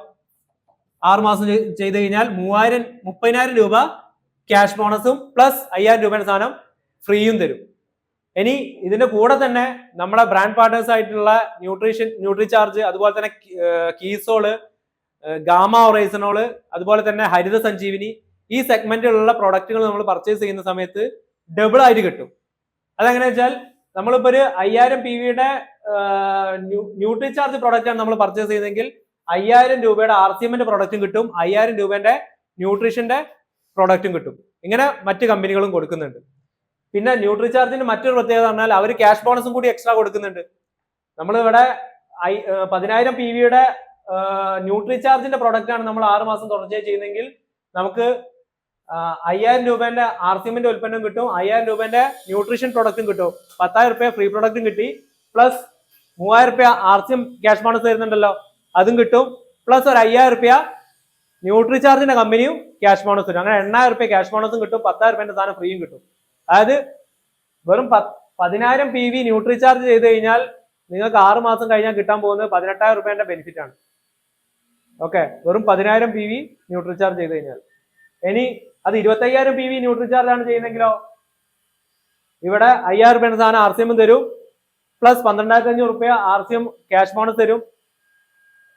6 മാസം ചെയ്ത് കഴിഞ്ഞാൽ 30,000 രൂപ ക്യാഷ് ബോണസും പ്ലസ് 5,000 രൂപയുടെ സാധനം ഫ്രീയും തരും. ഇനി ഇതിന്റെ കൂടെ തന്നെ നമ്മുടെ ബ്രാൻഡ് പാർട്ട്നേഴ്സ് ആയിട്ടുള്ള ന്യൂട്രിചാർജ്, അതുപോലെ തന്നെ കീസോള്, ഗാമ ഒറൈസനോള്, അതുപോലെ തന്നെ ഹരിത സഞ്ജീവിനി, ഈ സെഗ്മെന്റിലുള്ള പ്രൊഡക്റ്റുകൾ നമ്മൾ പർച്ചേസ് ചെയ്യുന്ന സമയത്ത് ഡബിൾ ആയിട്ട് കിട്ടും. അതെങ്ങനെ വെച്ചാൽ നമ്മളിപ്പോ ഒരു 5,000 PVയുടെ ന്യൂട്രിചാർജ് പ്രൊഡക്റ്റ് ആണ് നമ്മൾ പർച്ചേസ് ചെയ്യുന്നതെങ്കിൽ 5,000 രൂപയുടെ RCMന്റെ പ്രൊഡക്റ്റും കിട്ടും, 5,000 രൂപന്റെ ന്യൂട്രീഷന്റെ പ്രൊഡക്റ്റും കിട്ടും. ഇങ്ങനെ മറ്റ് കമ്പനികളും കൊടുക്കുന്നുണ്ട്. പിന്നെ ന്യൂട്രിചാർജിന്റെ മറ്റൊരു പ്രത്യേകത പറഞ്ഞാൽ അവർ ക്യാഷ് ബോണസും കൂടി എക്സ്ട്രാ കൊടുക്കുന്നുണ്ട്. നമ്മൾ ഇവിടെ 10,000 PV ന്യൂട്രിചാർജിന്റെ പ്രൊഡക്റ്റ് ആണ് നമ്മൾ 6 മാസം തുടർച്ചയായി ചെയ്യുന്നെങ്കിൽ നമുക്ക് 5,000 രൂപേന്റെ RCMന്റെ ഉൽപ്പന്നം കിട്ടും, 5,000 രൂപേന്റെ ന്യൂട്രീഷൻ പ്രൊഡക്റ്റും കിട്ടും, 10,000 രൂപ ഫ്രീ പ്രൊഡക്റ്റും കിട്ടി, പ്ലസ് 3,000 രൂപ RCM ക്യാഷ് ബോണസ് തരുന്നുണ്ടല്ലോ അതും കിട്ടും, പ്ലസ് ഒരു 5,000 രൂപ ന്യൂട്രിചാർജിന്റെ കമ്പനിയും ക്യാഷ് ബോണസ് തരും. അങ്ങനെ 8,000 രൂപ ക്യാഷ് ബോണസും കിട്ടും, 10,000 രൂപേന്റെ സാധനം ഫ്രീയും കിട്ടും. അതായത് വെറും 10,000 PV ന്യൂട്രിചാർജ് ചെയ്ത് കഴിഞ്ഞാൽ നിങ്ങൾക്ക് 6 മാസം കഴിഞ്ഞാൽ കിട്ടാൻ പോകുന്നത് 18,000 രൂപേന്റെ ബെനിഫിറ്റ് ആണ്. ഓക്കെ, വെറും 10,000 PV ന്യൂട്രിചാർജ് ചെയ്ത് കഴിഞ്ഞാൽ. ഇനി അത് 25,000 PV ന്യൂട്രിചാർജ് ആണ് ചെയ്യുന്നെങ്കിലോ ഇവിടെ 5,000 രൂപയുടെ സാധനം RCM തരും, പ്ലസ് 12,500 രൂപ RCM ക്യാഷ് ബോണസ് തരും.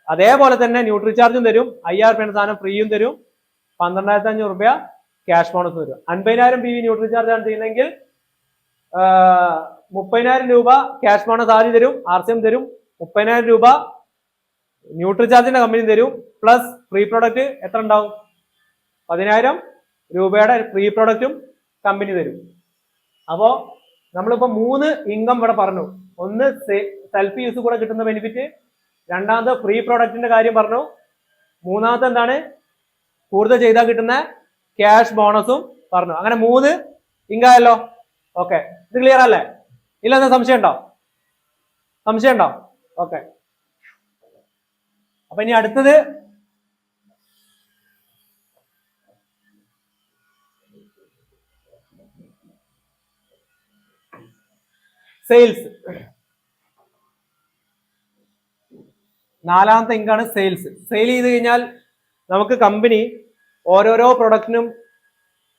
അതേപോലെ തന്നെ ന്യൂട്രിചാർജും തരും, 5,000 രൂപയുടെ സാധനം ഫ്രീയും തരും, 12,500 രൂപ ക്യാഷ് ബോണസ് തരും. 50,000 PV ന്യൂട്രിചാർജ് ആണ് ചെയ്യുന്നെങ്കിൽ 30,000 രൂപ ക്യാഷ് ബോണസ് ആദ്യം തരും, RCM തരും, 30,000 രൂപ ന്യൂട്രിചാർജിന്റെ കമ്പനി തരും, പ്ലസ് ഫ്രീ പ്രൊഡക്റ്റ് എത്ര ഉണ്ടാവും? 10,000 രൂപയുടെ ഫ്രീ പ്രൊഡക്റ്റും കമ്പനി തരും. അപ്പോ നമ്മളിപ്പോ 3 ഇൻകം ഇവിടെ പറഞ്ഞു. ഒന്ന് സെൽഫ് യൂസ് കൂടെ കിട്ടുന്ന ബെനിഫിറ്റ്, രണ്ടാമത് ഫ്രീ പ്രൊഡക്റ്റിന്റെ കാര്യം പറഞ്ഞു, മൂന്നാമത്തെ എന്താണ് കൂടുതൽ ചെയ്താൽ കിട്ടുന്ന ക്യാഷ് ബോണസും പറഞ്ഞു. അങ്ങനെ 3 ഇൻകായല്ലോ. ഓക്കെ, ഇത് ക്ലിയർ അല്ലേ? ഇല്ലെന്ന സംശയം ഉണ്ടോ? ഓക്കെ, അപ്പൊ ഇനി അടുത്തത് സെയിൽസ്. 4ാമത്തെ ഇൻകാണ് സെയിൽസ്. സെയിൽ ചെയ്ത് കഴിഞ്ഞാൽ നമുക്ക് കമ്പനി ഓരോരോ പ്രൊഡക്റ്റിനും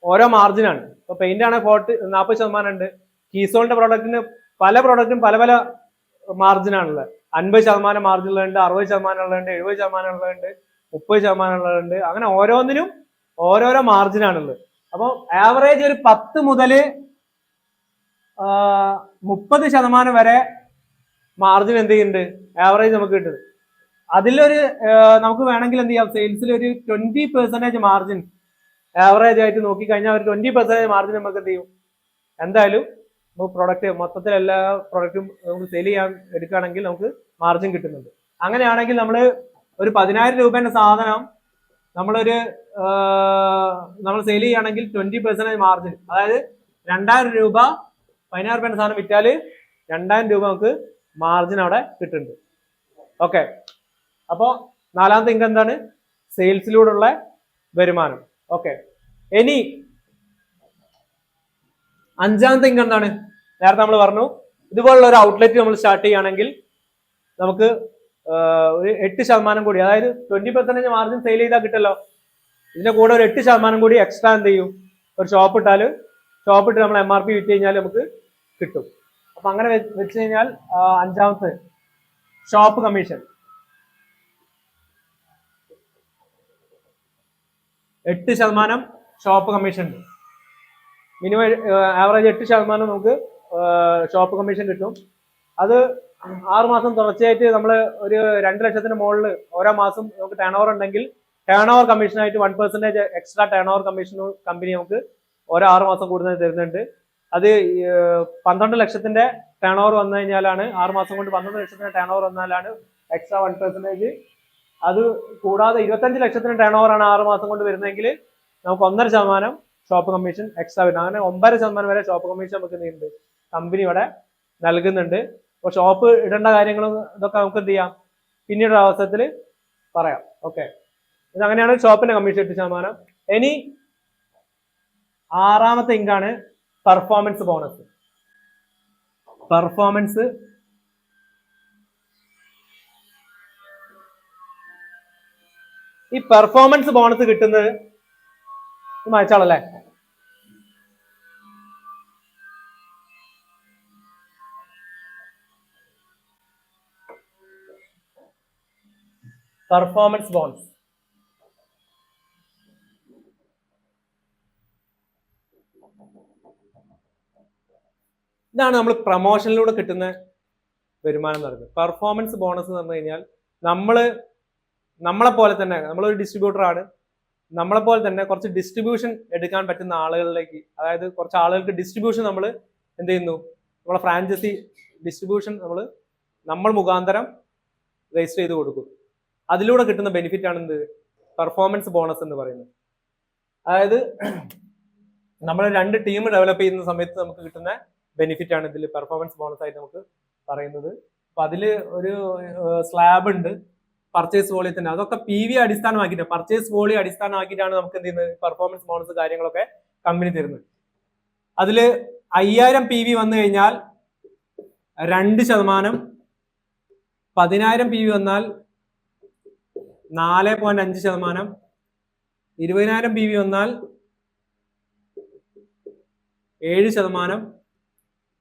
ഓരോ മാർജിനാണ്. ഇപ്പൊ പെയിന്റ് ആണ് 40% ഉണ്ട്, കീസോണിന്റെ പ്രൊഡക്റ്റിന് പല പ്രൊഡക്റ്റിനും പല പല മാർജിനാണുള്ളത്. 50% മാർജിനുകളുണ്ട്, 60% ഉള്ളതുണ്ട്, 70% ഉള്ളതുണ്ട്, 30% ഉള്ളതുണ്ട്. അങ്ങനെ ഓരോന്നിനും ഓരോരോ മാർജിനാണുള്ളത്. അപ്പോൾ ആവറേജ് ഒരു 10 മുതൽ 30% വരെ മാർജിൻ എന്ത് ചെയ്യുന്നുണ്ട്, ആവറേജ് നമുക്ക് കിട്ടുന്നത്. അതിലൊരു നമുക്ക് വേണമെങ്കിൽ എന്ത് ചെയ്യാം, സെയിൽസിൽ ഒരു 20% മാർജിൻ ആവറേജ് ആയിട്ട് നോക്കിക്കഴിഞ്ഞാൽ ഒരു 20% മാർജിൻ നമുക്ക് എന്ത് ചെയ്യും, എന്തായാലും നമുക്ക് പ്രൊഡക്റ്റ് മൊത്തത്തിൽ എല്ലാ പ്രൊഡക്റ്റും നമുക്ക് സെയിൽ ചെയ്യാൻ എടുക്കുകയാണെങ്കിൽ നമുക്ക് മാർജിൻ കിട്ടുന്നുണ്ട്. അങ്ങനെയാണെങ്കിൽ നമ്മൾ ഒരു 10,000 രൂപേന്റെ സാധനം നമ്മൾ സെയിൽ ചെയ്യുകയാണെങ്കിൽ 20% മാർജിൻ, അതായത് 2,000 രൂപ 16 രൂപേന്റെ സാധനം വിറ്റാൽ 2,000 രൂപ നമുക്ക് മാർജിൻ അവിടെ കിട്ടുന്നുണ്ട്. ഓക്കെ, അപ്പോ 4ാമത്തെ ഇൻകം എന്താണ്? സെയിൽസിലൂടെയുള്ള വരുമാനം. ഓക്കെ, ഇനി 5ാമത്തെ ഇൻകം എന്താണ്? നേരത്തെ നമ്മൾ പറഞ്ഞു, ഇതുപോലുള്ള ഒരു ഔട്ട്ലെറ്റ് നമ്മൾ സ്റ്റാർട്ട് ചെയ്യുകയാണെങ്കിൽ നമുക്ക് ഒരു 8% കൂടി, അതായത് 20% മാർജിൻ സെയിൽ ചെയ്താൽ കിട്ടല്ലോ, ഇതിന്റെ കൂടെ ഒരു 8% കൂടി എക്സ്ട്രാ എന്ത് ചെയ്യും, ഒരു ഷോപ്പ് ഇട്ട് നമ്മൾ MRP വിറ്റ് കഴിഞ്ഞാൽ നമുക്ക് കിട്ടും. അപ്പൊ അങ്ങനെ വെച്ച് കഴിഞ്ഞാൽ 5ാമത്തെ ഷോപ്പ് കമ്മീഷൻ 8% ഷോപ്പ് കമ്മീഷൻ ഉണ്ട്. മിനിമം ആവറേജ് 8% നമുക്ക് ഷോപ്പ് കമ്മീഷൻ കിട്ടും. അത് 6 മാസം തുടർച്ചയായിട്ട് നമ്മൾ ഒരു 2 ലക്ഷത്തിന് മുകളിൽ ഓരോ മാസം നമുക്ക് ടേൺ ഓവർ ഉണ്ടെങ്കിൽ ടേൺ ഓവർ കമ്മീഷനായിട്ട് 1% extra turnover commission company നമുക്ക് ഓരോ 6 മാസം കൂടുതൽ തരുന്നുണ്ട്. അത് 12 ലക്ഷത്തിന്റെ ടേൺ ഓവർ വന്നു കഴിഞ്ഞാലാണ്, 6 മാസം കൊണ്ട് 12 ലക്ഷത്തിന്റെ ടേൺ ഓവർ വന്നാലാണ് എക്സ്ട്രാ 1%. അത് കൂടാതെ 25 ലക്ഷത്തിന് ടേൺ ഓവർ ആണ് 6 മാസം കൊണ്ട് വരുന്നതെങ്കിൽ നമുക്ക് 1.5% ഷോപ്പ് കമ്മീഷൻ എക്സ്ട്രാ വരുന്നത്. അങ്ങനെ 9% വരെ ഷോപ്പ് കമ്മീഷൻ നമുക്ക് എന്തുണ്ട്, കമ്പനി ഇവിടെ നൽകുന്നുണ്ട്. അപ്പോൾ ഷോപ്പ് ഇടേണ്ട കാര്യങ്ങളും ഇതൊക്കെ നമുക്ക് എന്ത് ചെയ്യാം, പിന്നീട് അവസരത്തിൽ പറയാം. ഓക്കെ, ഇതങ്ങനെയാണ് ഷോപ്പിന്റെ കമ്മീഷൻ 8%. ഇനി 6ാമത്തെ ഇൻകാണ് പെർഫോമൻസ് ബോണസ്. പെർഫോമൻസ് ഈ പെർഫോമൻസ് ബോണസ് കിട്ടുന്നത് വായിച്ചാളല്ലേ, പെർഫോമൻസ് ബോണസ് ഇതാണ് നമ്മൾ പ്രൊമോഷനിലൂടെ കിട്ടുന്ന വരുമാനം എന്ന് പറയുന്നത്. പെർഫോമൻസ് ബോണസ് എന്ന് പറഞ്ഞു കഴിഞ്ഞാൽ നമ്മളെ പോലെ തന്നെ നമ്മളൊരു ഡിസ്ട്രിബ്യൂട്ടർ ആണ്, നമ്മളെപ്പോലെ തന്നെ കുറച്ച് ഡിസ്ട്രിബ്യൂഷൻ എടുക്കാൻ പറ്റുന്ന ആളുകളിലേക്ക്, അതായത് കുറച്ച് ആളുകൾക്ക് ഡിസ്ട്രിബ്യൂഷൻ നമ്മൾ എന്ത് ചെയ്യുന്നു, നമ്മളെ ഫ്രാഞ്ചൈസി ഡിസ്ട്രിബ്യൂഷൻ നമ്മൾ മുഖാന്തരം രജിസ്റ്റർ ചെയ്ത് കൊടുക്കും. അതിലൂടെ കിട്ടുന്ന ബെനിഫിറ്റ് ആണ് എന്ത്, പെർഫോമൻസ് ബോണസ് എന്ന് പറയുന്നത്. അതായത് നമ്മൾ 2 ടീം ഡെവലപ്പ് ചെയ്യുന്ന സമയത്ത് നമുക്ക് കിട്ടുന്ന ബെനിഫിറ്റ് ആണ് ഇതിൽ പെർഫോമൻസ് ബോണസ് ആയിട്ട് നമുക്ക് പറയുന്നത്. അപ്പൊ അതില് ഒരു സ്ലാബ് ഉണ്ട്, പർച്ചേസ് വോളിയത്തിന്, അതൊക്കെ PV അടിസ്ഥാനമാക്കിയിട്ട്, പർച്ചേസ് വോളിയം അടിസ്ഥാനമാക്കിയിട്ടാണ് നമുക്ക് എന്ത് ചെയ്യുന്നത്, പെർഫോമൻസ് ബോണസ് കാര്യങ്ങളൊക്കെ കമ്പനി തരുന്നത്. അതില് 5000 PV വന്നു കഴിഞ്ഞാൽ 2%, 10,000 PV വന്നാൽ 4.5%, 20,000 PV വന്നാൽ 7%,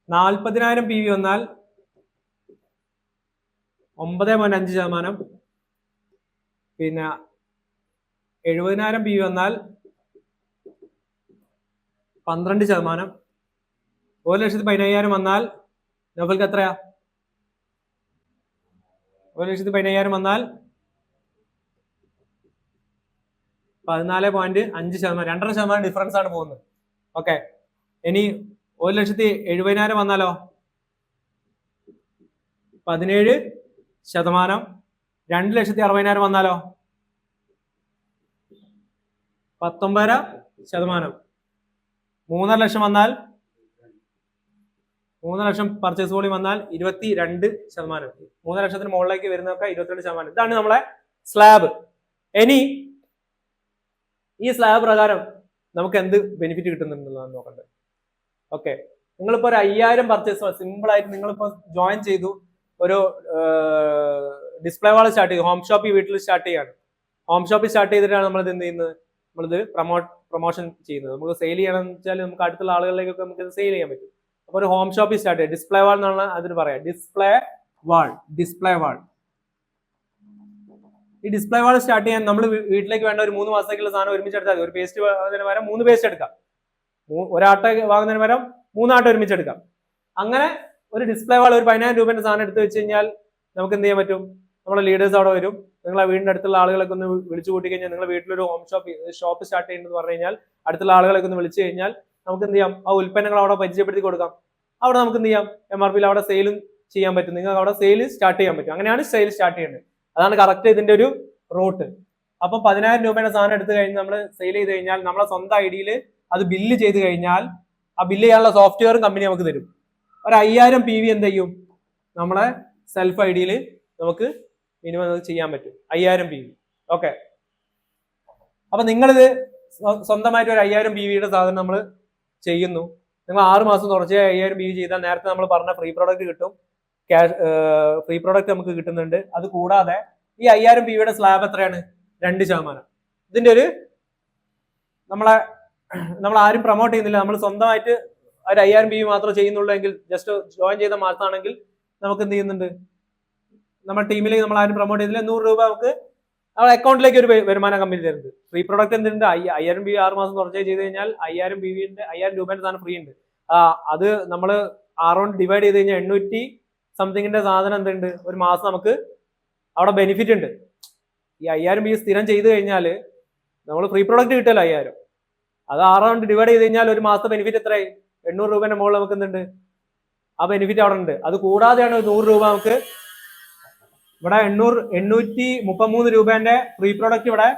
40,000 PV വന്നാൽ 9.5%, പിന്നെ 70,000 PV വന്നാൽ 12%, 1,15,000 വന്നാൽ നൗഫൽക്ക് എത്രയാ, 1,15,000 വന്നാൽ 14.5%, 2.5% ഡിഫറൻസ് ആണ് പോകുന്നത്. ഓക്കെ, ഇനി 1,70,000 വന്നാലോ 17%, 2,60,000 വന്നാലോ 19%, 3.5 ലക്ഷം വന്നാൽ 3 ലക്ഷം പർച്ചേസ് വോളിയം വന്നാൽ 22%, 3 ലക്ഷത്തിന് മുകളിലേക്ക് വരുന്നതൊക്കെ 22%. ഇതാണ് നമ്മളെ സ്ലാബ്. ഇനി ഈ സ്ലാബ് പ്രകാരം നമുക്ക് എന്ത് ബെനിഫിറ്റ് കിട്ടുന്നുണ്ടെന്നാണ് നോക്കേണ്ടത്. ഓക്കെ, നിങ്ങളിപ്പോ ഒരു 5000 പർച്ചേസ് സിമ്പിൾ ആയിട്ട് നിങ്ങളിപ്പോ ജോയിൻ ചെയ്തു, ഒരു ഡിസ്പ്ലേ വാൾ സ്റ്റാർട്ട് ചെയ്തു, ഹോം ഷോപ്പ് വീട്ടിൽ സ്റ്റാർട്ട് ചെയ്യാണ്. ഹോം ഷോപ്പിൽ സ്റ്റാർട്ട് ചെയ്തിട്ടാണ് നമ്മളിത് എന്ത് ചെയ്യുന്നത്, നമ്മളിത് പ്രൊമോഷൻ ചെയ്യുന്നത്. നമുക്ക് സെയിൽ ചെയ്യണമെന്ന് വെച്ചാൽ നമുക്ക് അടുത്തുള്ള ആളുകളിലേക്കൊക്കെ നമുക്ക് ഇത് സെയിൽ ചെയ്യാൻ പറ്റും. അപ്പൊ ഒരു ഹോം ഷോപ്പിൽ സ്റ്റാർട്ട് ചെയ്യുക, ഡിസ്പ്ലേ വാൾ എന്നാണ് അതിന് പറയാം, ഡിസ്പ്ലേ വാൾ. ഈ ഡിസ്പ്ലേ വാൾ സ്റ്റാർട്ട് ചെയ്യാൻ നമ്മൾ വീട്ടിലേക്ക് വേണ്ട ഒരു 3 മാസത്തേക്കുള്ള സാധനം ഒരുമിച്ചെടുത്താൽ, ഒരു പേസ്റ്റ് വാങ്ങുന്നതിന് പകരം 3 പേസ്റ്റ് എടുക്കാം, ഒരാട്ട വാങ്ങുന്നതിന് പകരം 3 ആട്ട ഒരുമിച്ചെടുക്കാം. അങ്ങനെ ഒരു ഡിസ്പ്ലേ വാൾ ഒരു 10,000 രൂപേന്റെ സാധനം എടുത്ത് വെച്ച് കഴിഞ്ഞാൽ നമുക്ക് എന്ത് ചെയ്യാൻ പറ്റും, നമ്മളെ ലീഡേഴ്സ് അവിടെ വരും. നിങ്ങളെ വീടിന്റെ അടുത്തുള്ള ആളുകളൊക്കെ ഒന്ന് വിളിച്ചു കൂട്ടി കഴിഞ്ഞാൽ, നിങ്ങളുടെ വീട്ടിലൊരു ഹോം ഷോപ്പ് സ്റ്റാർട്ട് ചെയ്യുന്നത് പറഞ്ഞു കഴിഞ്ഞാൽ അടുത്തുള്ള ആളുകളൊക്കെ ഒന്ന് വിളിച്ചു കഴിഞ്ഞാൽ നമുക്ക് എന്ത് ചെയ്യാം, ആ ഉൽപ്പന്നങ്ങൾ അവിടെ പരിചയപ്പെടുത്തി കൊടുക്കാം. അവിടെ നമുക്ക് എന്ത് ചെയ്യാം, MRP അവിടെ സെയിലും ചെയ്യാൻ പറ്റും, നിങ്ങൾക്ക് അവിടെ സെയിൽ സ്റ്റാർട്ട് ചെയ്യാൻ പറ്റും. അങ്ങനെയാണ് സെയിൽ സ്റ്റാർട്ട് ചെയ്യുന്നത്. അതാണ് കറക്റ്റ് ഇതിന്റെ ഒരു റൂട്ട്. അപ്പൊ 10,000 രൂപയുടെ സാധനം എടുത്തു കഴിഞ്ഞ് നമ്മൾ സെയിൽ ചെയ്ത് കഴിഞ്ഞാൽ നമ്മളെ സ്വന്തം ഐഡിയിൽ അത് ബില്ല് ചെയ്ത് കഴിഞ്ഞാൽ ആ ബില്ല് ചെയ്യാനുള്ള സോഫ്റ്റ്വെയറും കമ്പനി നമുക്ക് തരും. ഒരു 5000 PV എന്ത് ചെയ്യും, നമ്മളെ സെൽഫ് ഐഡിയിൽ നമുക്ക് മിനിമം ചെയ്യാൻ പറ്റും, 5000 PV. ഓക്കെ, അപ്പൊ നിങ്ങളിത് സ്വന്തമായിട്ട് ഒരു 5000 PVയുടെ സാധനം നമ്മൾ ചെയ്യുന്നു. നിങ്ങൾ 6 മാസം തുടർച്ചയായി 5000 PV ചെയ്താൽ നേരത്തെ നമ്മൾ പറഞ്ഞ ഫ്രീ പ്രോഡക്റ്റ് കിട്ടും, ഫ്രീ പ്രോഡക്റ്റ് നമുക്ക് കിട്ടുന്നുണ്ട്. അത് കൂടാതെ ഈ 5000 PVയുടെ സ്ലാബ് എത്രയാണ്, 2%. ഇതിന്റെ ഒരു നമ്മൾ ആരും പ്രൊമോട്ട് ചെയ്യുന്നില്ല, നമ്മൾ സ്വന്തമായിട്ട് ഒരു 5000 PV മാത്രമേ ചെയ്യുന്നുള്ളൂ എങ്കിൽ, ജസ്റ്റ് ജോയിൻ ചെയ്ത മാസമാണെങ്കിൽ നമുക്ക് എന്ത് ചെയ്യുന്നുണ്ട്, നമ്മുടെ ടീമിലേക്ക് നമ്മൾ ആരും പ്രൊമോട്ട് ചെയ്യുന്നില്ല, 100 രൂപ നമുക്ക് നമ്മുടെ അക്കൗണ്ടിലേക്ക് ഒരു വരുമാനം കമ്പനി തരുന്നുണ്ട്. ഫ്രീ പ്രോഡക്റ്റ് എന്തുണ്ട്, 5000 PV 6 മാസം തുടർച്ചയായി ചെയ്ത് കഴിഞ്ഞാൽ 5000 PVന്റെ 1000 രൂപേന്റെ സാധനം ഫ്രീ ഉണ്ട്. അത് നമ്മൾ 6 കൊണ്ട് ഡിവൈഡ് ചെയ്ത് കഴിഞ്ഞാൽ 800 സംതിങ്ങിന്റെ സാധനം എന്തുണ്ട്, ഒരു മാസം നമുക്ക് അവിടെ ബെനിഫിറ്റ് ഉണ്ട്. ഈ 5000 PV സ്ഥിരം ചെയ്ത് കഴിഞ്ഞാൽ നമ്മൾ ഫ്രീ പ്രോഡക്റ്റ് കിട്ടില്ല 5000, അത് 6 കൊണ്ട് ഡിവൈഡ് ചെയ്ത് കഴിഞ്ഞാൽ ഒരു മാസത്തെ ബെനിഫിറ്റ് എത്രയായി, 800 രൂപേന്റെ മുകളിൽ നമുക്ക് എന്തുണ്ട്, ആ ബെനിഫിറ്റ് അവിടെ ഉണ്ട്. അത് കൂടാതെയാണ് 100 രൂപ നമുക്ക് ഇവിടെ 833 രൂപേന്റെ ഫ്രീ പ്രോഡക്റ്റ് ഇവിടെ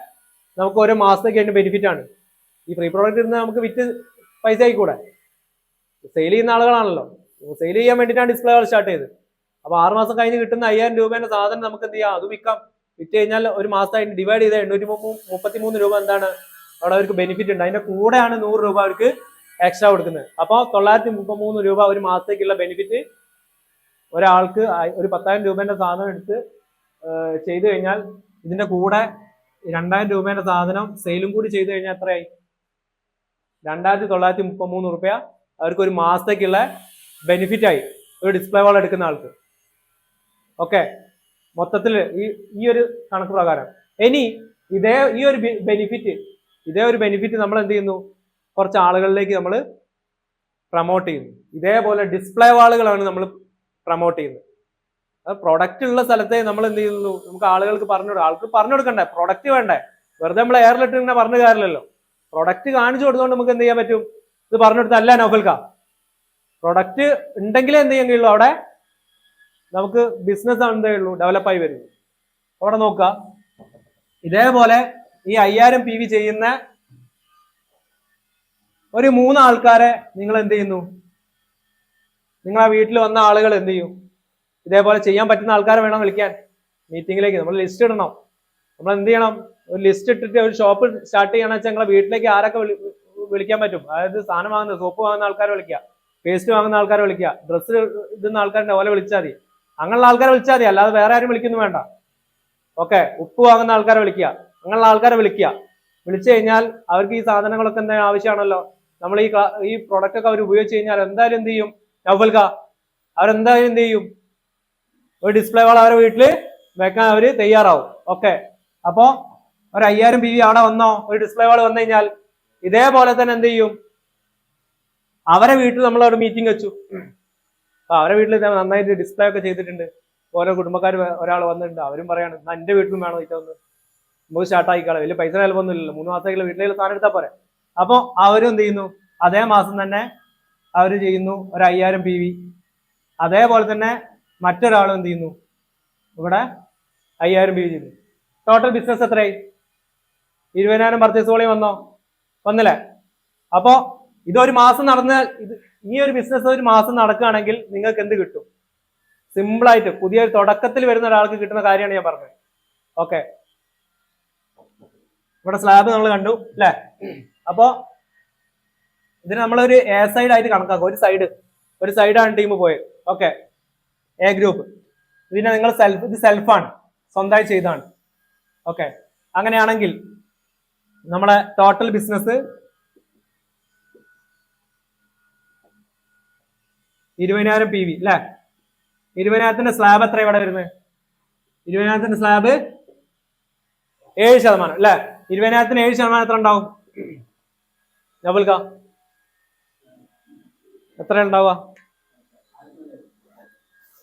നമുക്ക് ഓരോ മാസത്തേക്ക് അതിന്റെ ബെനിഫിറ്റ് ആണ്. ഈ ഫ്രീ പ്രോഡക്റ്റ് ഇരുന്ന് നമുക്ക് വിറ്റ് പൈസ ആയിക്കൂടെ, സെയിൽ ചെയ്യുന്ന ആളുകളാണല്ലോ, സെയിൽ ചെയ്യാൻ വേണ്ടിയിട്ടാണ് ഡിസ്പ്ലേ സ്റ്റാർട്ട് ചെയ്തത്. അപ്പൊ 6 മാസം കഴിഞ്ഞ് കിട്ടുന്ന 5000 രൂപേന്റെ സാധനം നമുക്ക് എന്ത് ചെയ്യാം, അത് വിൽക്കാം. വിറ്റ് കഴിഞ്ഞാൽ ഒരു മാസമായിട്ട് ഡിവൈഡ് ചെയ്ത് 833 രൂപ എന്താണ് അവിടെ അവർക്ക് ബെനിഫിറ്റ് ഉണ്ട്. അതിന്റെ കൂടെയാണ് 100 രൂപ അവർക്ക് എക്സ്ട്രാ കൊടുക്കുന്നത്. അപ്പൊ 933 രൂപ ഒരു മാസത്തേക്കുള്ള ബെനിഫിറ്റ് ഒരാൾക്ക് ഒരു 10,000 രൂപേന്റെ സാധനം എടുത്ത് ചെയ്തു കഴിഞ്ഞാൽ, ഇതിന്റെ കൂടെ 2000 രൂപേന്റെ സാധനം സെയിലും കൂടി ചെയ്തു കഴിഞ്ഞാൽ എത്രയായി, 2,933 രൂപ അവർക്ക് ഒരു മാസത്തേക്കുള്ള ബെനിഫിറ്റ് ആയി ഒരു ഡിസ്പ്ലേ വാൾ എടുക്കുന്ന ആൾക്ക്. ഓക്കെ, മൊത്തത്തിൽ ഈ ഒരു കണക്ക് പ്രകാരം. ഇനി ഇതേ ഒരു ബെനിഫിറ്റ് നമ്മൾ എന്ത് ചെയ്യുന്നു, കുറച്ച് ആളുകളിലേക്ക് നമ്മൾ പ്രൊമോട്ട് ചെയ്യുന്നു. ഇതേപോലെ ഡിസ്പ്ലേ വാളുകളാണ് നമ്മൾ പ്രൊമോട്ട് ചെയ്യുന്നത്. പ്രൊഡക്റ്റ് ഉള്ള സ്ഥലത്തെ നമ്മൾ എന്ത് ചെയ്യുന്നു, നമുക്ക് ആളുകൾക്ക് പറഞ്ഞു കൊടുക്കണ്ടേ, പ്രൊഡക്റ്റ് വേണ്ടേ. വെറുതെ നമ്മൾ എയറിലിട്ട് ഇങ്ങനെ പറഞ്ഞു കാര്യമില്ലല്ലോ. പ്രൊഡക്റ്റ് കാണിച്ചു കൊടുത്തുകൊണ്ട് നമുക്ക് എന്ത് ചെയ്യാൻ പറ്റും? ഇത് പറഞ്ഞു കൊടുത്തല്ല നൗഫൽക്ക. പ്രൊഡക്റ്റ് ഉണ്ടെങ്കിലേ എന്ത് ചെയ്യാൻ കഴിയുള്ളൂ, അവിടെ നമുക്ക് ബിസിനസ് എന്തേ ഉള്ളൂ ഡെവലപ്പായി വരുന്നു. അവിടെ നോക്കുക, ഇതേപോലെ ഈ 5000 PV ചെയ്യുന്ന ഒരു 3 ആൾക്കാരെ നിങ്ങൾ എന്ത് ചെയ്യുന്നു, നിങ്ങൾ ആ വീട്ടിൽ വന്ന ആളുകൾ എന്ത് ചെയ്യും, ഇതേപോലെ ചെയ്യാൻ പറ്റുന്ന ആൾക്കാരെ വേണം വിളിക്കാൻ മീറ്റിംഗിലേക്ക്. നമ്മൾ ലിസ്റ്റ് ഇടണം. നമ്മൾ എന്ത് ചെയ്യണം, ഒരു ലിസ്റ്റ് ഇട്ടിട്ട് ഒരു ഷോപ്പ് സ്റ്റാർട്ട് ചെയ്യണമെന്ന് വെച്ചാൽ നിങ്ങളെ വീട്ടിലേക്ക് ആരൊക്കെ വിളിക്കാൻ പറ്റും, അതായത് സാധനം വാങ്ങുന്ന സോപ്പ് വാങ്ങുന്ന ആൾക്കാരെ വിളിക്കുക, പേസ്റ്റ് വാങ്ങുന്ന ആൾക്കാരെ വിളിക്കുക, ഡ്രസ്സ് ഇടുന്ന ആൾക്കാരുടെ ഓലെ വിളിച്ചാൽ മതി. അങ്ങനെയുള്ള ആൾക്കാരെ വിളിച്ചാൽ മതി, അല്ലാതെ വേറെ ആരും വിളിക്കുന്നു വേണ്ട. ഓക്കെ, ഉപ്പ് വാങ്ങുന്ന ആൾക്കാരെ വിളിക്കുക, അങ്ങനെയുള്ള ആൾക്കാരെ വിളിക്കുക. വിളിച്ചു കഴിഞ്ഞാൽ അവർക്ക് ഈ സാധനങ്ങളൊക്കെ എന്താ ആവശ്യമാണല്ലോ. നമ്മൾ ഈ പ്രൊഡക്റ്റ് ഒക്കെ അവർ ഉപയോഗിച്ച് കഴിഞ്ഞാൽ എന്തായാലും എന്ത് ചെയ്യും നൗഫൽക്ക, അവരെന്തായാലും എന്ത് ചെയ്യും, ഒരു ഡിസ്പ്ലേ വാൾ അവരുടെ വീട്ടിൽ വെക്കാൻ അവര് തയ്യാറാവും. ഓക്കെ, അപ്പോ ഒരു 5000 PV അവിടെ വന്നോ, ഒരു ഡിസ്പ്ലേ വാൾ വന്നു കഴിഞ്ഞാൽ ഇതേപോലെ തന്നെ എന്ത് ചെയ്യും, അവരെ വീട്ടിൽ നമ്മൾ അവിടെ മീറ്റിംഗ് വെച്ചു. അവരെ വീട്ടിൽ നന്നായിട്ട് ഡിസ്പ്ലേ ഒക്കെ ചെയ്തിട്ടുണ്ട്. ഓരോ കുടുംബക്കാർ ഒരാൾ വന്നിട്ടുണ്ട്, അവരും പറയാണ് എന്റെ വീട്ടിലും വേണോ ഇതൊന്ന്, നമുക്ക് സ്റ്റാർട്ട് ആയിക്കാളെ, വലിയ പൈസ ചിലപ്പൊന്നും ഇല്ലല്ലോ, 3 മാസത്തേക്കുള്ള വീട്ടിലേക്ക് സാധനം എടുത്താൽ പോരെ. അപ്പൊ അവരും എന്ത് ചെയ്യുന്നു, അതേ മാസം തന്നെ അവർ ചെയ്യുന്നു ഒരു 5000 PV. അതേപോലെ തന്നെ മറ്റൊരാളും എന്ത് ചെയ്യുന്നു, ഇവിടെ 5000 PV ചെയ്യുന്നു. ടോട്ടൽ ബിസിനസ് എത്രയായി? 20000 പർച്ചേസ് വോളിയം വന്നോ? വന്നില്ലേ? അപ്പോ ഇതൊരു മാസം നടന്നാൽ, ഈ ഒരു ബിസിനസ് ഒരു മാസം നടക്കുകയാണെങ്കിൽ നിങ്ങൾക്ക് എന്ത് കിട്ടും? സിമ്പിൾ ആയിട്ട് പുതിയ തുടക്കത്തിൽ വരുന്ന ഒരാൾക്ക് കിട്ടുന്ന കാര്യമാണ് ഞാൻ പറഞ്ഞത്. ഓക്കെ, ഇവിടെ സ്ലാബ് നമ്മൾ കണ്ടു അല്ലെ? അപ്പോ ഇതിന് നമ്മളൊരു എ സൈഡ് ആയിട്ട് കണക്കാക്കും. ഒരു സൈഡാണ് ടീം പോയത്. Okay, A group. പിന്നെ നിങ്ങൾ ഇത് സെൽഫാണ്, സ്വന്തമായി ചെയ്താണ്. ഓക്കെ, അങ്ങനെയാണെങ്കിൽ നമ്മളെ ടോട്ടൽ ബിസിനസ് 20000 PV അല്ലെ? 20000ന്റെ സ്ലാബ് എത്ര ഇവിടെ വരുന്നത്? 20000ന്റെ സ്ലാബ് 7% അല്ലെ? 20000ത്തിന് 7% എത്ര ഉണ്ടാവും നൗഫൽക്ക? എത്ര ഉണ്ടാവുക?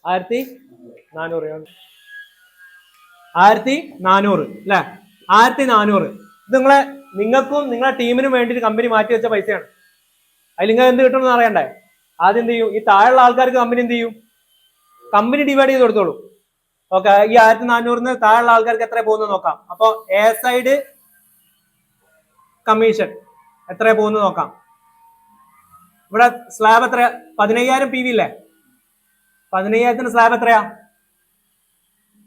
1400 അല്ലെ? 1400. ഇത് നിങ്ങൾക്കും നിങ്ങളെ ടീമിനും വേണ്ടിയിട്ട് കമ്പനി മാറ്റി വെച്ച പൈസയാണ്. അതിൽ നിങ്ങൾ എന്ത് കിട്ടണമെന്ന് അറിയണ്ടേ? ആദ്യം എന്ത് ചെയ്യും, ഈ താഴെയുള്ള ആൾക്കാർക്ക് കമ്പനി എന്ത് ചെയ്യും, കമ്പനി ഡിവൈഡ് ചെയ്ത് കൊടുത്തോളൂ. ഓക്കെ, ഈ 1400 താഴെയുള്ള ആൾക്കാർക്ക് എത്ര പോകുന്നത് നോക്കാം. അപ്പൊ എ സൈഡ് കമ്മീഷൻ എത്ര പോകുന്നത് നോക്കാം. ഇവിടെ സ്ലാബ് എത്രയാ? 15000 PV ഇല്ലേ? 15000ത്തിന് സ്ലാബ് എത്രയാ?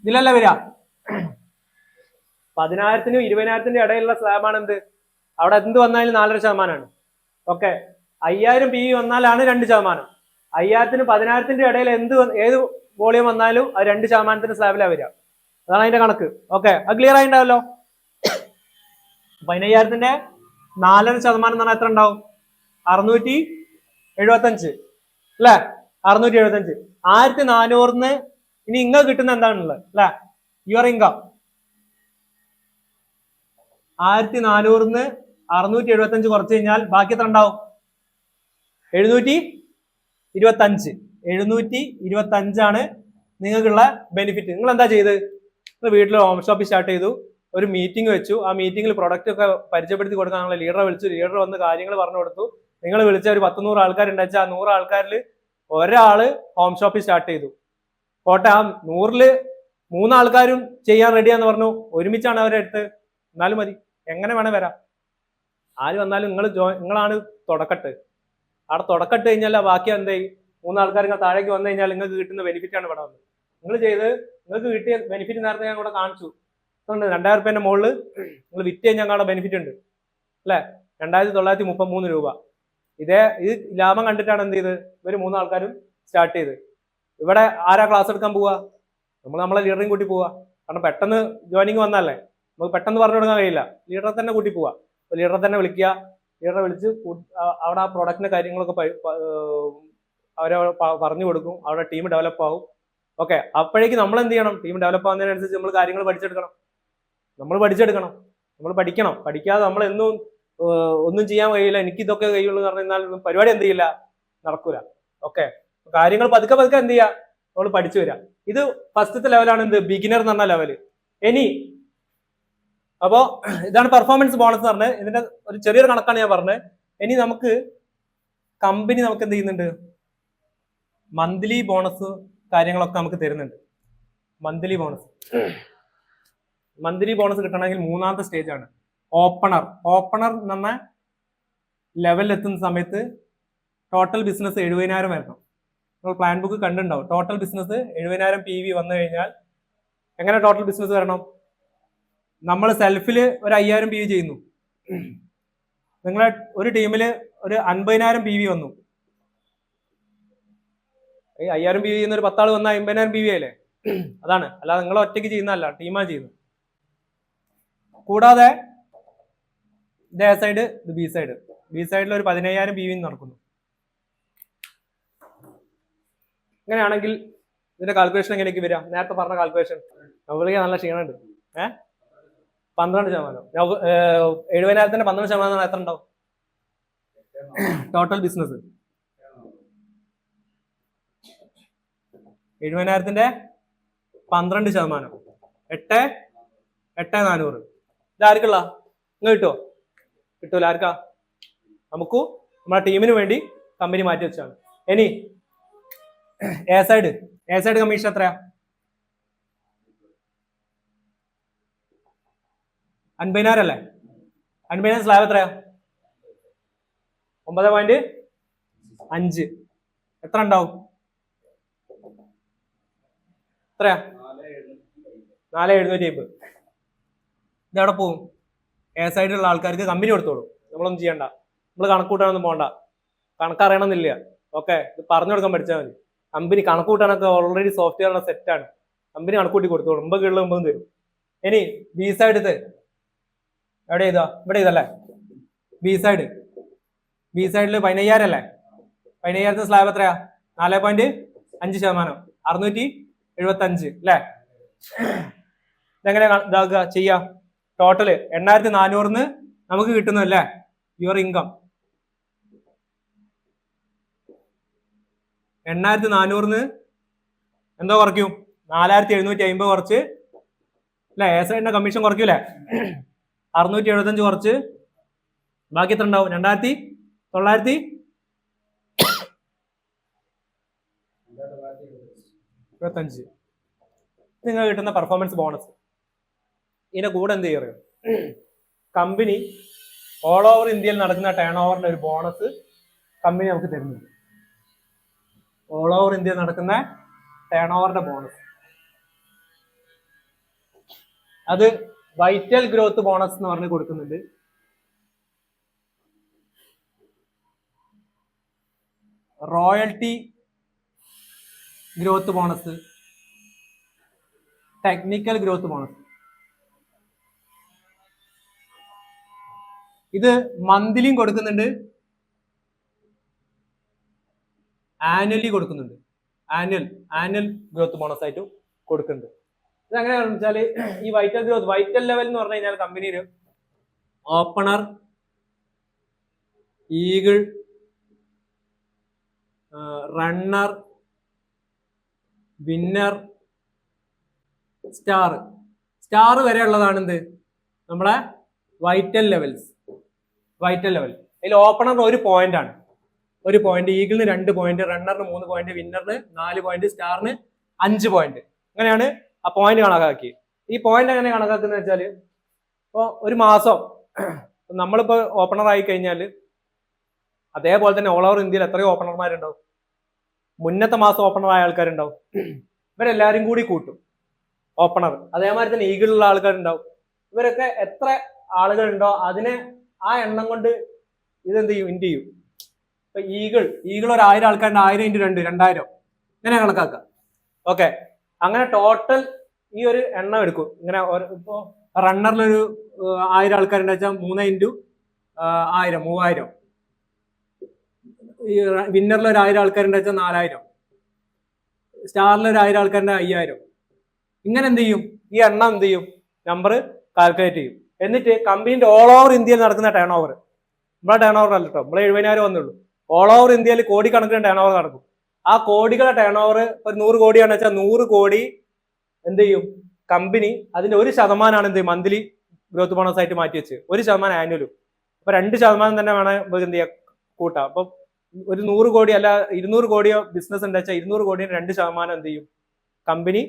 ഇതിലല്ല വരിക. 10000നും 20000ന്റെ ഇടയിലുള്ള സ്ലാബാണ് എന്ത്, അവിടെ എന്ത് വന്നാലും 4.5%. Okay, 5000 PV വന്നാലാണ് 2%. 5000നും 10000ന്റെ ഇടയിൽ ഏത് വോളിയം വന്നാലും അത് 2%ന്റെ സ്ലാബിലാണ് വരിക. അതാണ് അതിന്റെ കണക്ക്. ഓക്കെ, അത് ക്ലിയർ ആയിണ്ടാവല്ലോ. 15000ന്റെ 4.5% എന്ന് പറഞ്ഞാൽ എത്ര ഉണ്ടാവും? 675 അല്ലെ? 675. 1400 ഇനി ഇങ്ങ കിട്ടുന്ന എന്താണുള്ളത് അല്ലെ? യുവർ ഇൻകം 1400 675 കുറച്ച് കഴിഞ്ഞാൽ ബാക്കി എത്ര ഉണ്ടാവും? 725. 725 നിങ്ങൾക്കുള്ള ബെനിഫിറ്റ്. നിങ്ങൾ എന്താ ചെയ്ത്, വീട്ടിൽ ഹോം ഷോപ്പ് സ്റ്റാർട്ട് ചെയ്തു, ഒരു മീറ്റിംഗ് വെച്ചു. ആ മീറ്റിംഗിൽ പ്രൊഡക്റ്റ് ഒക്കെ പരിചയപ്പെടുത്തി കൊടുക്കാൻ ലീഡറെ വിളിച്ചു. ലീഡർ വന്ന് കാര്യങ്ങൾ പറഞ്ഞു കൊടുത്തു. നിങ്ങൾ വിളിച്ച ഒരു 10-100 ആൾക്കാരുണ്ടാച്ചാൽ ആ 100 ആൾക്കാരിൽ ഒരാള് ഹോം ഷോപ്പ് സ്റ്റാർട്ട് ചെയ്തു. പോട്ടെ, ആ 100ൽ 3 ആൾക്കാരും ചെയ്യാൻ റെഡിയാന്ന് പറഞ്ഞു. ഒരുമിച്ചാണ് അവരെ അടുത്ത്, എന്നാലും മതി, എങ്ങനെ വേണേ വരാം. ആര് വന്നാലും നിങ്ങളാണ് തുടക്കട്ട്. അവിടെ തുടക്കട്ട് കഴിഞ്ഞാൽ ബാക്കി എന്തായി, 3 ആൾക്കാർ താഴേക്ക് വന്നു കഴിഞ്ഞാൽ നിങ്ങൾക്ക് കിട്ടുന്ന ബെനിഫിറ്റ് ആണ് ഇവിടെ വന്നത്. നിങ്ങൾക്ക് കിട്ടിയ ബെനിഫിറ്റ് നേരത്തെ ഞാൻ ഇവിടെ കാണിച്ചു. 2000 രൂപേന്റെ മുകളിൽ നിങ്ങൾ വിറ്റ് കഴിഞ്ഞാൽ ഞങ്ങളുടെ ബെനിഫിറ്റ് ഉണ്ട് അല്ലെ? 2933 രൂപ. ഇത് ലാഭം കണ്ടിട്ടാണ് എന്ത് ചെയ്ത് ഇവര് 3 ആൾക്കാരും സ്റ്റാർട്ട് ചെയ്ത്. ഇവിടെ ആരാ ക്ലാസ് എടുക്കാൻ പോവുക? നമ്മളെ ലീഡറിങ് കൂട്ടി പോവുക. കാരണം പെട്ടെന്ന് ജോയിനിങ് വന്നല്ലേ, നമുക്ക് പെട്ടെന്ന് പറഞ്ഞു കൊടുക്കാൻ കഴിയില്ല. ലീഡറെ തന്നെ കൂട്ടി പോവുക. ലീഡറെ തന്നെ വിളിക്കുക. ലീഡറെ വിളിച്ച് അവിടെ ആ പ്രൊഡക്റ്റിന്റെ കാര്യങ്ങളൊക്കെ അവരെ പറഞ്ഞു കൊടുക്കും. അവിടെ ടീം ഡെവലപ്പ് ആവും. ഓക്കെ, അപ്പോഴേക്ക് നമ്മൾ എന്ത് ചെയ്യണം? ടീം ഡെവലപ്പ് ആവുന്നതിനനുസരിച്ച് നമ്മൾ കാര്യങ്ങൾ പഠിച്ചെടുക്കണം. നമ്മൾ പഠിക്കണം. പഠിക്കാതെ നമ്മൾ ഒന്നും ചെയ്യാൻ കഴിയില്ല, എനിക്ക് ഇതൊക്കെ കഴിയുള്ളൂ എന്ന് പറഞ്ഞാൽ പരിപാടി എന്ത് ചെയ്യില്ല, നടക്കൂല. ഓക്കെ, കാര്യങ്ങൾ പതുക്കെ എന്ത് ചെയ്യുക, നമ്മൾ പഠിച്ചു വരിക. ഇത് ഫസ്റ്റത്തെ ലെവലാണ് എന്ത്, ബിഗിനർ എന്ന് പറഞ്ഞ ലെവല്. ഇനി അപ്പോ ഇതാണ് പെർഫോമൻസ് ബോണസ് എന്ന് പറഞ്ഞത്. ഇതിന്റെ ഒരു ചെറിയൊരു കണക്കാണ് ഞാൻ പറഞ്ഞത്. ഇനി നമുക്ക് കമ്പനി നമുക്ക് എന്ത് ചെയ്യുന്നുണ്ട്, മന്ത്ലി ബോണസ് കാര്യങ്ങളൊക്കെ നമുക്ക് തരുന്നുണ്ട്. മന്ത്ലി ബോണസ് കിട്ടണമെങ്കിൽ മൂന്നാമത്തെ സ്റ്റേജ് ആണ് ഓപ്പണർ. ഓപ്പണർ എന്ന് പറഞ്ഞ ലെവലിൽ എത്തുന്ന സമയത്ത് ടോട്ടൽ ബിസിനസ് 70,000 വരണം. നമ്മൾ പ്ലാൻ ബുക്ക് കണ്ടിട്ടുണ്ടാവും. ടോട്ടൽ ബിസിനസ് 70,000 PV വന്നു കഴിഞ്ഞാൽ എങ്ങനെ ടോട്ടൽ ബിസിനസ് വരണം? നമ്മൾ സെൽഫിൽ ഒരു 5,000 PV ചെയ്യുന്നു, നിങ്ങളെ ഒരു ടീമില് ഒരു 50,000 PV വന്നു. ഈ 5,000 PV ചെയ്യുന്ന ഒരു 10 ആൾ വന്നാൽ 50,000 PV ആയില്ലേ? അതാണ്. അല്ലാതെ നിങ്ങൾ ഒറ്റയ്ക്ക് ചെയ്യുന്നതല്ല, ടീമാണ് ചെയ്യുന്നത്. കൂടാതെ ഇത് എ സൈഡ്, ഇത് ബി സൈഡ്. ബി സൈഡിൽ ഒരു 15,000 PV നടക്കുന്നു. ഇങ്ങനെയാണെങ്കിൽ ഇതിന്റെ കാൽക്കുലേഷൻ എങ്ങനെയൊക്കെ വരിക? നേരത്തെ പറഞ്ഞ കാൽക്കുലേഷൻ നമ്മൾക്ക് നല്ല ക്ഷീണമുണ്ട്. 12%. 70,000 12% എത്ര ഉണ്ടാവും ടോട്ടൽ ബിസിനസ്? 70,000 12%. 8,400. ഇത് ആർക്കുള്ള? നിങ്ങൾ കിട്ടുമോ? കിട്ടൂല. ആർക്കാ? നമുക്കും നമ്മുടെ ടീമിന് വേണ്ടി കമ്പനി മാറ്റി വെച്ചാണ്. ഇനി എ സൈഡ് കമ്മീഷൻ എത്രയാ? 50,000 അല്ലേ? 50,000 സ്ലാബ് എത്രയാ? 9.5. എത്ര ഉണ്ടാവും? എത്രയാ? 4,750. ഇതെവിടെ പോവും? എ സൈഡിലുള്ള ആൾക്കാർക്ക് കമ്പനി കൊടുത്തോളൂ. നമ്മളൊന്നും ചെയ്യണ്ട, നമ്മൾ കണക്ക് കൂട്ടാനൊന്നും പോകണ്ട, കണക്കറിയണമെന്നില്ല. ഓക്കെ, ഇത് പറഞ്ഞു കൊടുക്കാൻ പഠിച്ചാൽ മതി. കമ്പനി കണക്ക് കൂട്ടാനൊക്കെ ഓൾറെഡി സോഫ്റ്റ്വെയറിന്റെ സെറ്റാണ്. കമ്പനി കണക്ക് കൂട്ടി കൊടുത്തോളൂ. 9 തരും. ഇനി ബി സൈഡ് എവിടെ ചെയ്താ? ഇവിടെ ചെയ്തല്ലേ ബി സൈഡിൽ 15,000 അല്ലേ? 15,000 സ്ലാബ് എത്രയാ? 4.5%. 675 അല്ലേ? ഇതെങ്ങനെ ഇതാക്കുക ചെയ്യാ? ടോട്ടല് 8,400 നമുക്ക് കിട്ടുന്നു അല്ലേ? യുവർ ഇൻകം 8,400 എന്തോ കുറയ്ക്കും? 4,750 കുറച്ച് അല്ലെ? A സൈഡിന്റെ commission കുറയ്ക്കൂലേ? 675 കുറച്ച് ബാക്കി എത്ര ഉണ്ടാവും? 2,925. നിങ്ങൾ കിട്ടുന്ന പെർഫോമൻസ് ബോണസ്. ഇതിന്റെ കൂടെ എന്ത് ചെയ്യും? കമ്പനി ഓൾ ഓവർ ഇന്ത്യയിൽ നടക്കുന്ന ടേൺ ഓവറിന്റെ ഒരു ബോണസ് കമ്പനി നമുക്ക് തരുന്നുണ്ട്. ഓൾ ഓവർ ഇന്ത്യയിൽ നടക്കുന്ന ടേൺ ഓവറിന്റെ ബോണസ്, അത് വൈറ്റൽ ഗ്രോത്ത് ബോണസ് എന്ന് പറഞ്ഞ് കൊടുക്കുന്നുണ്ട്. Royalty growth bonus, technical growth bonus. ഇത് മന്ത്ലിയും കൊടുക്കുന്നുണ്ട്, ആനുവലി കൊടുക്കുന്നുണ്ട്. ആനുവൽ ഗ്രോത്ത് ബോണസ് ആയിട്ട് കൊടുക്കുന്നുണ്ട്. ഇത് എങ്ങനെയാണെന്ന് വെച്ചാൽ ഈ വൈറ്റൽ ഗ്രോത്ത്, വൈറ്റൽ ലെവൽ എന്ന് പറഞ്ഞു കഴിഞ്ഞാൽ കമ്പനിയിൽ opener, eagle, runner, winner, star വരെ ഉള്ളതാണ് എന്ത്? നമ്മളെ വൈറ്റൽ ലെവൽസ്. വൈറ്റൽ ലെവൽ അതിൽ ഓപ്പണറിന് 1 പോയിന്റ് ആണ്. 1 പോയിന്റ്, ഈഗിളിന് 2 പോയിന്റ്, റണ്ണറിന് 3 പോയിന്റ്, വിന്നറിന് 4 പോയിന്റ്, സ്റ്റാറിന് 5 പോയിന്റ്. അങ്ങനെയാണ് ആ പോയിന്റ് കണക്കാക്കി. ഈ പോയിന്റ് എങ്ങനെ കണക്കാക്കുന്നത് വെച്ചാൽ, ഇപ്പോൾ ഒരു മാസം നമ്മളിപ്പോ ഓപ്പണർ ആയി കഴിഞ്ഞാൽ അതേപോലെ തന്നെ ഓൾ ഓവർ ഇന്ത്യയിൽ എത്രയോ ഓപ്പണർമാരുണ്ടാവും. മുന്നത്തെ മാസം ഓപ്പണർ ആയ ആൾക്കാരുണ്ടാവും. ഇവരെല്ലാരും കൂടി കൂട്ടും ഓപ്പണർ. അതേമാതിരി തന്നെ ഈഗിളുള്ള ആൾക്കാരുണ്ടാവും. ഇവരൊക്കെ എത്ര ആളുകളുണ്ടോ അതിനെ ആ എണ്ണം കൊണ്ട് ഇതെന്ത് ചെയ്യും? ഇൻഡ് ചെയ്യും. ഇപ്പൊ ഈഗിൾ ഒരു 1000 ആൾക്കാരുടെ 1000 × 2 2000 ഇങ്ങനെ കണക്കാക്കാം. ഓക്കെ, അങ്ങനെ ടോട്ടൽ ഈ ഒരു എണ്ണം എടുക്കും. ഇങ്ങനെ ഇപ്പോ റണ്ണറിലൊരു 1000 ആൾക്കാരുണ്ട് വെച്ചാൽ 3 × 1000 3000. ഈ വിന്നറിൽ ഒരു 1000 ആൾക്കാരുണ്ട് വെച്ചാൽ 4000. സ്റ്റാറിൽ ഒരു 1000 ആൾക്കാരുടെ 5000. ഇങ്ങനെ എന്ത് ചെയ്യും? ഈ എണ്ണം എന്ത് ചെയ്യും? നമ്പർ കാൽക്കുലേറ്റ് ചെയ്യും. എന്നിട്ട് കമ്പനിന്റെ ഓൾ ഓവർ ഇന്ത്യയിൽ നടക്കുന്ന ടേൺ ഓവർ, നമ്മളെ ടേൺ ഓവർ അല്ല കേട്ടോ, നമ്മളെ 70,000 വന്നുള്ളൂ. ഓൾ ഓവർ ഇന്ത്യയിൽ കോടിക്കണക്കിന് ടേൺ ഓവർ നടക്കും. ആ കോടികളുടെ ടേൺ ഓവർ ഒരു 100 കോടിയാണെന്ന് വെച്ചാൽ 100 കോടി എന്ത് ചെയ്യും? കമ്പനി അതിന്റെ 1% എന്ത് ചെയ്യും? മന്ത്ലി ഗ്രോത്ത് ബോണസ് ആയിട്ട് മാറ്റി വെച്ച് 1% ആനുവലും. അപ്പൊ 2% തന്നെ വേണം നമുക്ക് എന്ത് ചെയ്യാം കൂട്ടാം. അപ്പൊ ഒരു 100 കോടി അല്ല 200 കോടിയോ ബിസിനസ് ഉണ്ട് വെച്ചാൽ 200 കോടിയോ 2% എന്ത് ചെയ്യും കമ്പനി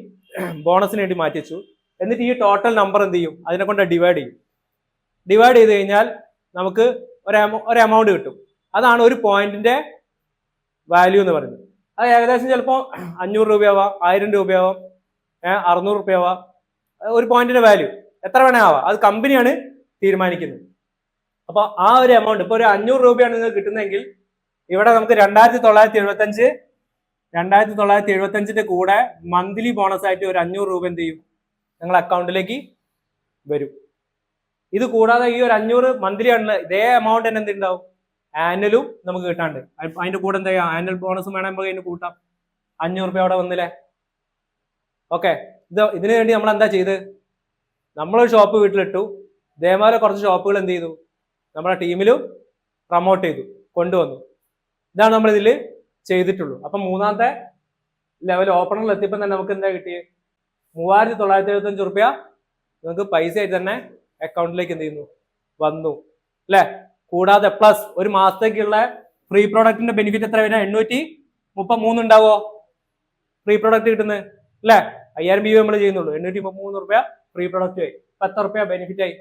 ബോണസിന് വേണ്ടി മാറ്റി വെച്ചു. എന്നിട്ട് ഈ ടോട്ടൽ നമ്പർ എന്ത് ചെയ്യും അതിനെ കൊണ്ട് ഡിവൈഡ് ചെയ്യും. ഡിവൈഡ് ചെയ്ത് കഴിഞ്ഞാൽ നമുക്ക് ഒരു എമൗണ്ട് കിട്ടും. അതാണ് ഒരു പോയിന്റിന്റെ വാല്യൂ എന്ന് പറയുന്നത്. അത് ഏകദേശം ചിലപ്പോൾ 500 രൂപയാവാം, 1000 രൂപയാവാം, 600 രൂപയാവാം. ഒരു പോയിന്റിന്റെ വാല്യൂ എത്ര വേണേ ആവാം, അത് കമ്പനിയാണ് തീരുമാനിക്കുന്നത്. അപ്പൊ ആ ഒരു എമൗണ്ട് ഇപ്പൊ ഒരു 500 രൂപയാണ് നിങ്ങൾക്ക് കിട്ടുന്നതെങ്കിൽ ഇവിടെ നമുക്ക് 2975 കൂടെ മന്ത്ലി ബോണസ് ആയിട്ട് ഒരു 500 രൂപ എന്ത് ചെയ്യും നിങ്ങളുടെ അക്കൗണ്ടിലേക്ക് വരും. ഇത് കൂടാതെ ഈ ഒരു 500 മന്ത്ലി ആണല്ലോ, ഇതേ എമൗണ്ട് തന്നെ എന്തുണ്ടാവും ആനുവലും നമുക്ക് കിട്ടാണ്ട്. അതിന്റെ കൂടെ എന്താ ആനുവൽ ബോണസും വേണം നമുക്ക് അതിന് കൂട്ടാം. 500 രൂപ അവിടെ വന്നില്ലേ. ഓക്കെ, ഇതിനു വേണ്ടി നമ്മൾ എന്താ ചെയ്ത്, നമ്മളൊരു ഷോപ്പ് വീട്ടിലിട്ടു. ഇതേപോലെ കുറച്ച് ഷോപ്പുകൾ എന്ത് ചെയ്തു നമ്മുടെ ടീമിലും പ്രൊമോട്ട് ചെയ്തു, കൊണ്ടുവന്നു. ഇതാണ് നമ്മൾ ഇതിൽ ചെയ്തിട്ടുള്ളൂ. അപ്പൊ മൂന്നാമത്തെ ലെവൽ ഓപ്പണറിൽ എത്തിയപ്പോൾ തന്നെ നമുക്ക് എന്താ കിട്ടിയത് 3975 രൂപ നമുക്ക് പൈസ ആയിട്ട് തന്നെ അക്കൗണ്ടിലേക്ക് എന്ത് ചെയ്യുന്നു വന്നു അല്ലെ. കൂടാതെ പ്ലസ് ഒരു മാസത്തേക്കുള്ള ഫ്രീ പ്രോഡക്റ്റിന്റെ ബെനിഫിറ്റ് എത്ര വരാം 833 ഉണ്ടാവോ ഫ്രീ പ്രോഡക്റ്റ് കിട്ടുന്നത് അല്ലെ. 5000 BU നമ്മൾ ചെയ്യുന്നുള്ളൂ, 833 രൂപ ഫ്രീ പ്രോഡക്റ്റ് ആയി. 10 രൂപ ബെനിഫിറ്റ് ആയി.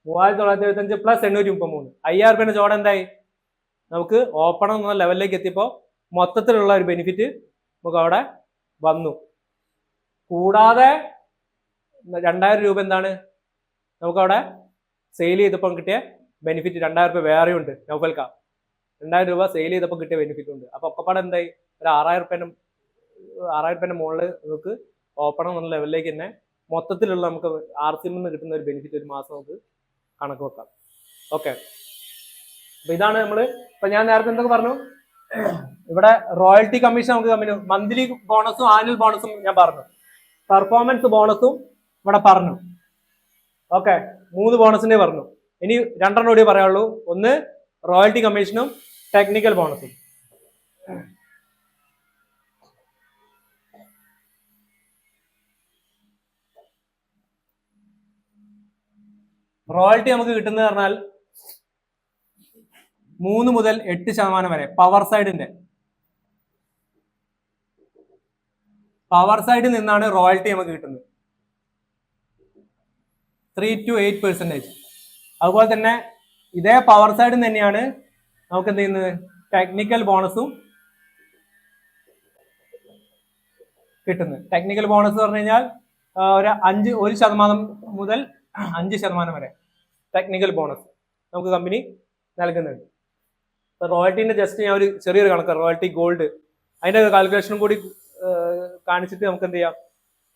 3975 പ്ലസ് 833 5000 രൂപയുടെ ചോട എന്തായി നമുക്ക് ഓപ്പണർ എന്ന ലെവലിലേക്ക് എത്തിയപ്പോൾ മൊത്തത്തിലുള്ള ഒരു ബെനിഫിറ്റ് നമുക്ക് അവിടെ വന്നു. കൂടാതെ 2000 രൂപ എന്താണ് നമുക്ക് അവിടെ സെയിൽ ചെയ്തപ്പോൾ കിട്ടിയ ബെനിഫിറ്റ്. 2000 രൂപ വേറെ ഉണ്ട് നൗഫൽക്ക, 2000 രൂപ സെയിൽ ചെയ്തപ്പോൾ കിട്ടിയ ബെനിഫിറ്റ് ഉണ്ട്. അപ്പൊ ഒക്കെപ്പാടെ എന്തായി ഒരു 6000 രൂപേന്റെ മുകളിൽ നമുക്ക് ഓപ്പണർ എന്ന ലെവലിലേക്ക് തന്നെ മൊത്തത്തിലുള്ള നമുക്ക് RCM നിന്ന് കിട്ടുന്ന ഒരു ബെനിഫിറ്റ് ഒരു മാസം നമുക്ക് കണക്ക് വെക്കാം. ഓക്കെ, അപ്പൊ ഇതാണ് നമ്മള് ഇപ്പൊ ഞാൻ നേരത്തെ എന്തൊക്കെ പറഞ്ഞു, ഇവിടെ റോയൽറ്റി കമ്മീഷൻ നമുക്ക് കമ്പനി മന്ത്ലി ബോണസും ആനുവൽ ബോണസും ഞാൻ പറഞ്ഞു, പെർഫോമൻസ് ബോണസും ഇവിടെ പറഞ്ഞു. ഓക്കെ, 3 ബോണസിന്റെ പറഞ്ഞു. ഇനി 2 കൂടി പറയാനുള്ളൂ. ഒന്ന് റോയൽറ്റി കമ്മീഷനും ടെക്നിക്കൽ ബോണസും. റോയൽറ്റി നമുക്ക് കിട്ടുന്നത് പറഞ്ഞാൽ 3 മുതൽ 8% വരെ പവർ സൈഡിൽ നിന്നാണ് റോയൽറ്റി നമുക്ക് കിട്ടുന്നത്. 3 to 8%. അതുപോലെ തന്നെ ഇതേ പവർ സൈഡിൽ തന്നെയാണ് നമുക്ക് എന്ത് ചെയ്യുന്നത് ടെക്നിക്കൽ ബോണസും കിട്ടുന്നത്. ടെക്നിക്കൽ ബോണസ് പറഞ്ഞു കഴിഞ്ഞാൽ ഒരു 1% മുതൽ 5% വരെ ടെക്നിക്കൽ ബോണസ് നമുക്ക് കമ്പനി നൽകുന്നുണ്ട്. റോയൽറ്റീന്റെ ജസ്റ്റ് ഞാൻ ഒരു ചെറിയൊരു കണക്ക്, റോയൽറ്റി ഗോൾഡ് അതിന്റെ കാൽക്കുലേഷനും കൂടി കാണിച്ചിട്ട് നമുക്ക് എന്ത് ചെയ്യാം,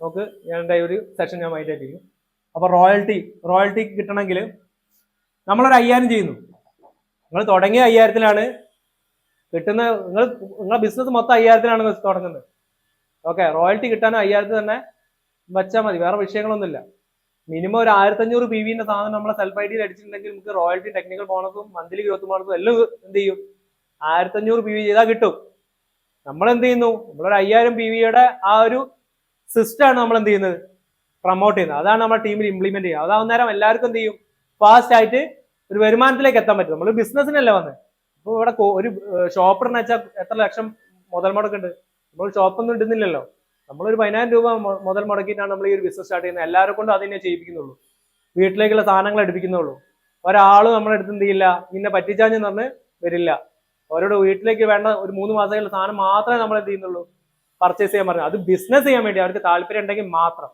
നമുക്ക് ഞാൻ ഒരു സെഷൻ ഞാൻ മൈൻഡ് ചെയ്യും. അപ്പൊ റോയൽറ്റി കിട്ടണമെങ്കിൽ നമ്മളൊരു 5000 ചെയ്യുന്നു, നിങ്ങൾ തുടങ്ങിയ 5000-ലാണ് കിട്ടുന്ന, നിങ്ങളെ ബിസിനസ് മൊത്തം 5000-ലാണ് തുടങ്ങുന്നത്. ഓക്കെ, റോയൽറ്റി കിട്ടാനും 5000 തന്നെ വെച്ചാൽ മതി, വേറെ വിഷയങ്ങളൊന്നുമില്ല. മിനിമം ഒരു 1500 PV സാധനം നമ്മളെ സെൽഫ് ഐഡിയിൽ അടിച്ചിട്ടുണ്ടെങ്കിൽ നമുക്ക് റോയൽറ്റി ടെക്നിക്കൽ ബോണസും മന്ത്ലി ഗ്രോത്ത് ബോണസും എല്ലാം എന്ത് ചെയ്യും 1500 PV ചെയ്താൽ കിട്ടും. നമ്മൾ എന്ത് ചെയ്യുന്നു, നമ്മളൊരു 5000 PV-യുടെ ആ ഒരു സിസ്റ്റമാണ് നമ്മൾ എന്ത് ചെയ്യുന്നത് പ്രൊമോട്ട് ചെയ്യുന്നത്. അതാണ് നമ്മുടെ ടീമിൽ ഇംപ്ലിമെന്റ് ചെയ്യുക. അതാവുന്ന നേരം എല്ലാവർക്കും എന്ത് ചെയ്യും ഫാസ്റ്റ് ആയിട്ട് ഒരു വരുമാനത്തിലേക്ക് എത്താൻ പറ്റും. നമ്മൾ ബിസിനസ്സിനല്ലേ വന്നത്. ഇപ്പൊ ഇവിടെ ഒരു ഷോപ്പറിന് വെച്ചാൽ എത്ര ലക്ഷം മുതൽ മുടക്കുണ്ട്, നമ്മൾ ഷോപ്പൊന്നും ഇടുന്നില്ലല്ലോ. നമ്മളൊരു 10000 രൂപ മുതൽ മുടക്കിയിട്ടാണ് നമ്മൾ ഈ ഒരു ബിസിനസ് സ്റ്റാർട്ട് ചെയ്യുന്നത്. എല്ലാവരെ കൊണ്ടും അതിനെ ചെയ്യിപ്പിക്കുന്നുള്ളൂ, വീട്ടിലേക്കുള്ള സാധനങ്ങൾ എടുപ്പിക്കുന്നുള്ളൂ. ഒരാളും നമ്മളെ അടുത്ത് എന്ത് ചെയ്യില്ല, ഇന്നെ പറ്റിച്ചാഞ്ഞെന്ന് പറഞ്ഞ് വരില്ല. അവരോട് വീട്ടിലേക്ക് വേണ്ട ഒരു 3 മാസമുള്ള സാധനം മാത്രമേ നമ്മൾ എന്ത് ചെയ്യുന്നുള്ളൂ പർച്ചേസ് ചെയ്യാൻ പറഞ്ഞു. അത് ബിസിനസ് ചെയ്യാൻ വേണ്ടി അവർക്ക് താല്പര്യം ഉണ്ടെങ്കിൽ മാത്രം.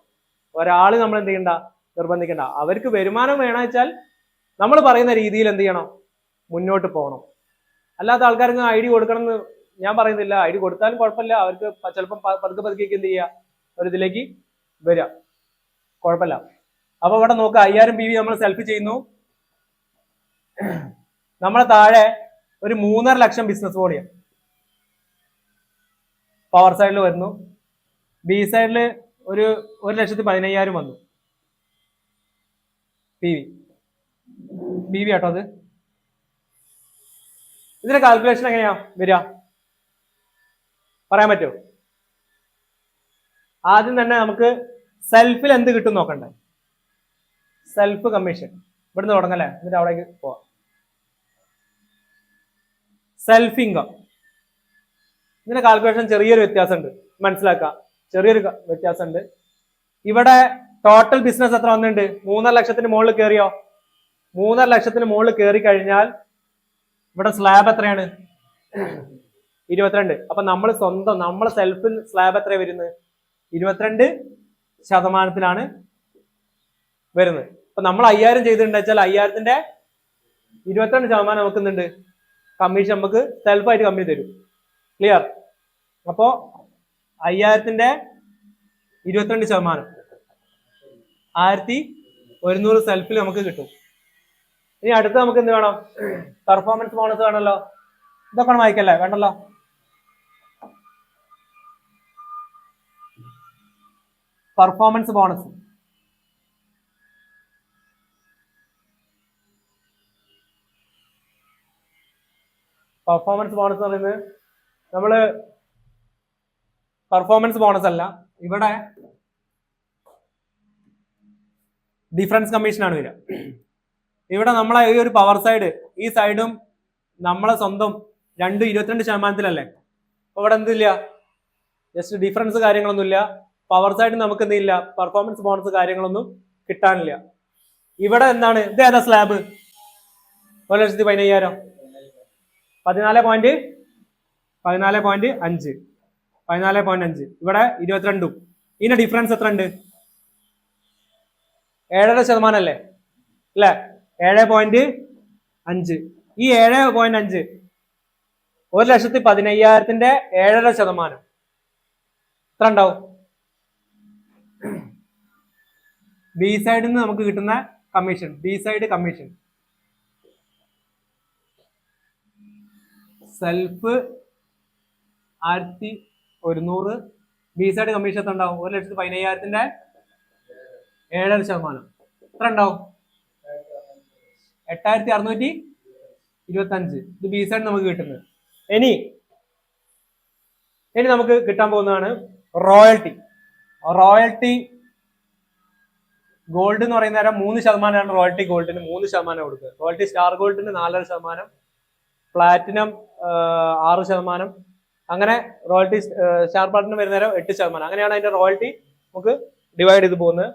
ഒരാൾ നമ്മൾ എന്ത് ചെയ്യണ്ട, നിർബന്ധിക്കണ്ട. അവർക്ക് വരുമാനം വേണമെന്ന് വെച്ചാൽ നമ്മൾ പറയുന്ന രീതിയിൽ എന്ത് ചെയ്യണം, മുന്നോട്ട് പോകണം. അല്ലാത്ത ആൾക്കാർക്ക് ഐഡി കൊടുക്കണം എന്ന് ഞാൻ പറയുന്നില്ല. ഐഡി കൊടുത്താലും കുഴപ്പമില്ല, അവർക്ക് ചിലപ്പം പതുക്കെ പതുക്കെ എന്ത് ചെയ്യുക ഒരു ഇതിലേക്ക് വരിക, കുഴപ്പമില്ല. അപ്പൊ ഇവിടെ നോക്കുക, 5000 PV നമ്മൾ സെൽഫ് ചെയ്യുന്നു. നമ്മളെ താഴെ ഒരു 3.5 ലക്ഷം ബിസിനസ് വോളിയം പവർ സൈഡിൽ വരുന്നു. ബി സൈഡിൽ ഒരു 1,15,000 വന്നു PV കേട്ടോ. അത് ഇതിന്റെ കാൽക്കുലേഷൻ എങ്ങനെയാ വരിക പറയാൻ പറ്റുമോ? ആദ്യം തന്നെ നമുക്ക് സെൽഫിൽ എന്ത് കിട്ടും നോക്കണ്ടേ. Self commission. ഇവിടുന്ന് തുടങ്ങല്ലേ, എന്നിട്ട് അവിടേക്ക് പോവാം. സെൽഫ് ഇൻകം, ഇതിന്റെ കാൽക്കുലേഷൻ ചെറിയൊരു വ്യത്യാസമുണ്ട്, മനസ്സിലാക്കാം. ചെറിയൊരു വ്യത്യാസമുണ്ട്. ഇവിടെ ടോട്ടൽ ബിസിനസ് എത്ര വന്നിട്ടുണ്ട്? 3.5 ലക്ഷത്തിന് മുകളിൽ കയറിയോ? 3.5 ലക്ഷത്തിന് മുകളിൽ കയറി കഴിഞ്ഞാൽ ഇവിടെ സ്ലാബ് എത്രയാണ്? 22. അപ്പൊ നമ്മൾ സ്വന്തം നമ്മളെ സെൽഫിൽ സ്ലാബ് എത്ര വരുന്നത്? 22% വരുന്നത്. അപ്പൊ നമ്മൾ 5000 ചെയ്തിട്ടുണ്ട് വെച്ചാൽ 5000ത്തിന്റെ 22% നമുക്ക് എന്തുണ്ട്? കമ്മീഷൻ നമുക്ക് സെൽഫായിട്ട് കമ്പനി തരും. ക്ലിയർ? അപ്പോ 5000ത്തിന്റെ 22% 1100 സെൽഫിൽ നമുക്ക് കിട്ടും. ഇനി അടുത്ത് നമുക്ക് എന്ത് വേണം? പെർഫോമൻസ് ബോണസ് വേണമല്ലോ. ഇതൊക്കെ വായിക്കല്ലേ? വേണ്ടല്ലോ. പെർഫോമൻസ് ബോണസ്, പെർഫോമൻസ് ബോണസ് എന്ന് പറയുന്നത് നമ്മള് പെർഫോമൻസ് ബോണസ് അല്ല, ഇവിടെ ഡിഫറൻസ് കമ്മീഷനാണ് വരിക. ഇവിടെ നമ്മളെ ഈ ഒരു പവർ സൈഡ്, ഈ സൈഡും നമ്മളെ സ്വന്തം 22% അപ്പൊ ഇവിടെ എന്തില്ല, ജസ്റ്റ് ഡിഫറൻസ് കാര്യങ്ങളൊന്നുമില്ല. പവർ സൈഡിൽ നമുക്ക് എന്തില്ല, പെർഫോമൻസ് ബോണസ് കാര്യങ്ങളൊന്നും കിട്ടാനില്ല. ഇവിടെ എന്താണ്? ഇത് ഏതാ സ്ലാബ്? 1,15,000 14.5 14.5 ഇവിടെ 22. ഇതിന്റെ ഡിഫറൻസ് എത്ര ഉണ്ട്? 7.5% അല്ലേ? 7.5. ഈ 7.5 1,15,000ന്റെ 7.5% എത്ര ഉണ്ടാവും? ബി സൈഡിൽ നിന്ന് നമുക്ക് കിട്ടുന്ന commission, B side commission self 1100, B side commission എത്ര ഉണ്ടാവും? 1,15,000ന്റെ 7.5% എത്ര ഉണ്ടാവും? 8,625. ഇത് ബി സൈഡ് നമുക്ക് കിട്ടുന്നത്. ഇനി നമുക്ക് കിട്ടാൻ പോകുന്നതാണ് റോയൽറ്റി. റോയൽറ്റി ഗോൾഡ് എന്ന് പറയുന്ന നേരം 3% റോയൽറ്റി. ഗോൾഡിന് 3% കൊടുക്കുക. റോയൽറ്റി സ്റ്റാർ ഗോൾഡിന് 4.5%, പ്ലാറ്റിനം 6%, അങ്ങനെ റോയൽറ്റി സ്റ്റാർ പ്ലാറ്റിനം വരുന്ന നേരം 8%. അങ്ങനെയാണ് അതിന്റെ റോയൽറ്റി നമുക്ക് ഡിവൈഡ് ചെയ്ത് പോകുന്നത്.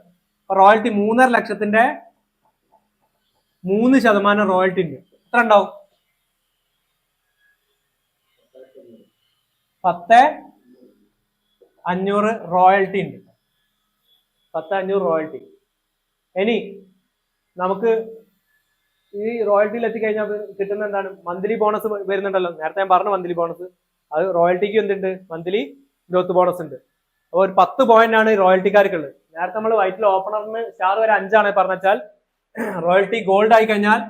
റോയൽറ്റി 3.5 ലക്ഷത്തിന്റെ 3% റോയൽറ്റി ഉണ്ട്. എത്ര ഉണ്ടാവും? 10,500 റോയൽറ്റി ഉണ്ട്. 10,500 റോയൽറ്റി. ഇനി നമുക്ക് ഈ റോയൽറ്റിയിൽ എത്തിക്കഴിഞ്ഞാൽ കിട്ടുന്ന എന്താണ്? മന്ത്ലി ബോണസ് വരുന്നുണ്ടല്ലോ. നേരത്തെ ഞാൻ പറഞ്ഞു മന്ത്ലി ബോണസ്. അത് റോയൽറ്റിക്ക് എന്തുണ്ട്? മന്ത്ലി ഗ്രോത്ത് ബോണസ് ഉണ്ട്. അപ്പോൾ ഒരു 10 പോയിന്റ് ആണ് ഈ റോയൽറ്റിക്കാർക്കുള്ളത്. നേരത്തെ നമ്മൾ വൈറ്റിൽ ഓപ്പണറിന് സ്റ്റാർ വരെ 5 പറഞ്ഞാൽ റോയൽറ്റി ഗോൾഡ് ആയി കഴിഞ്ഞാൽ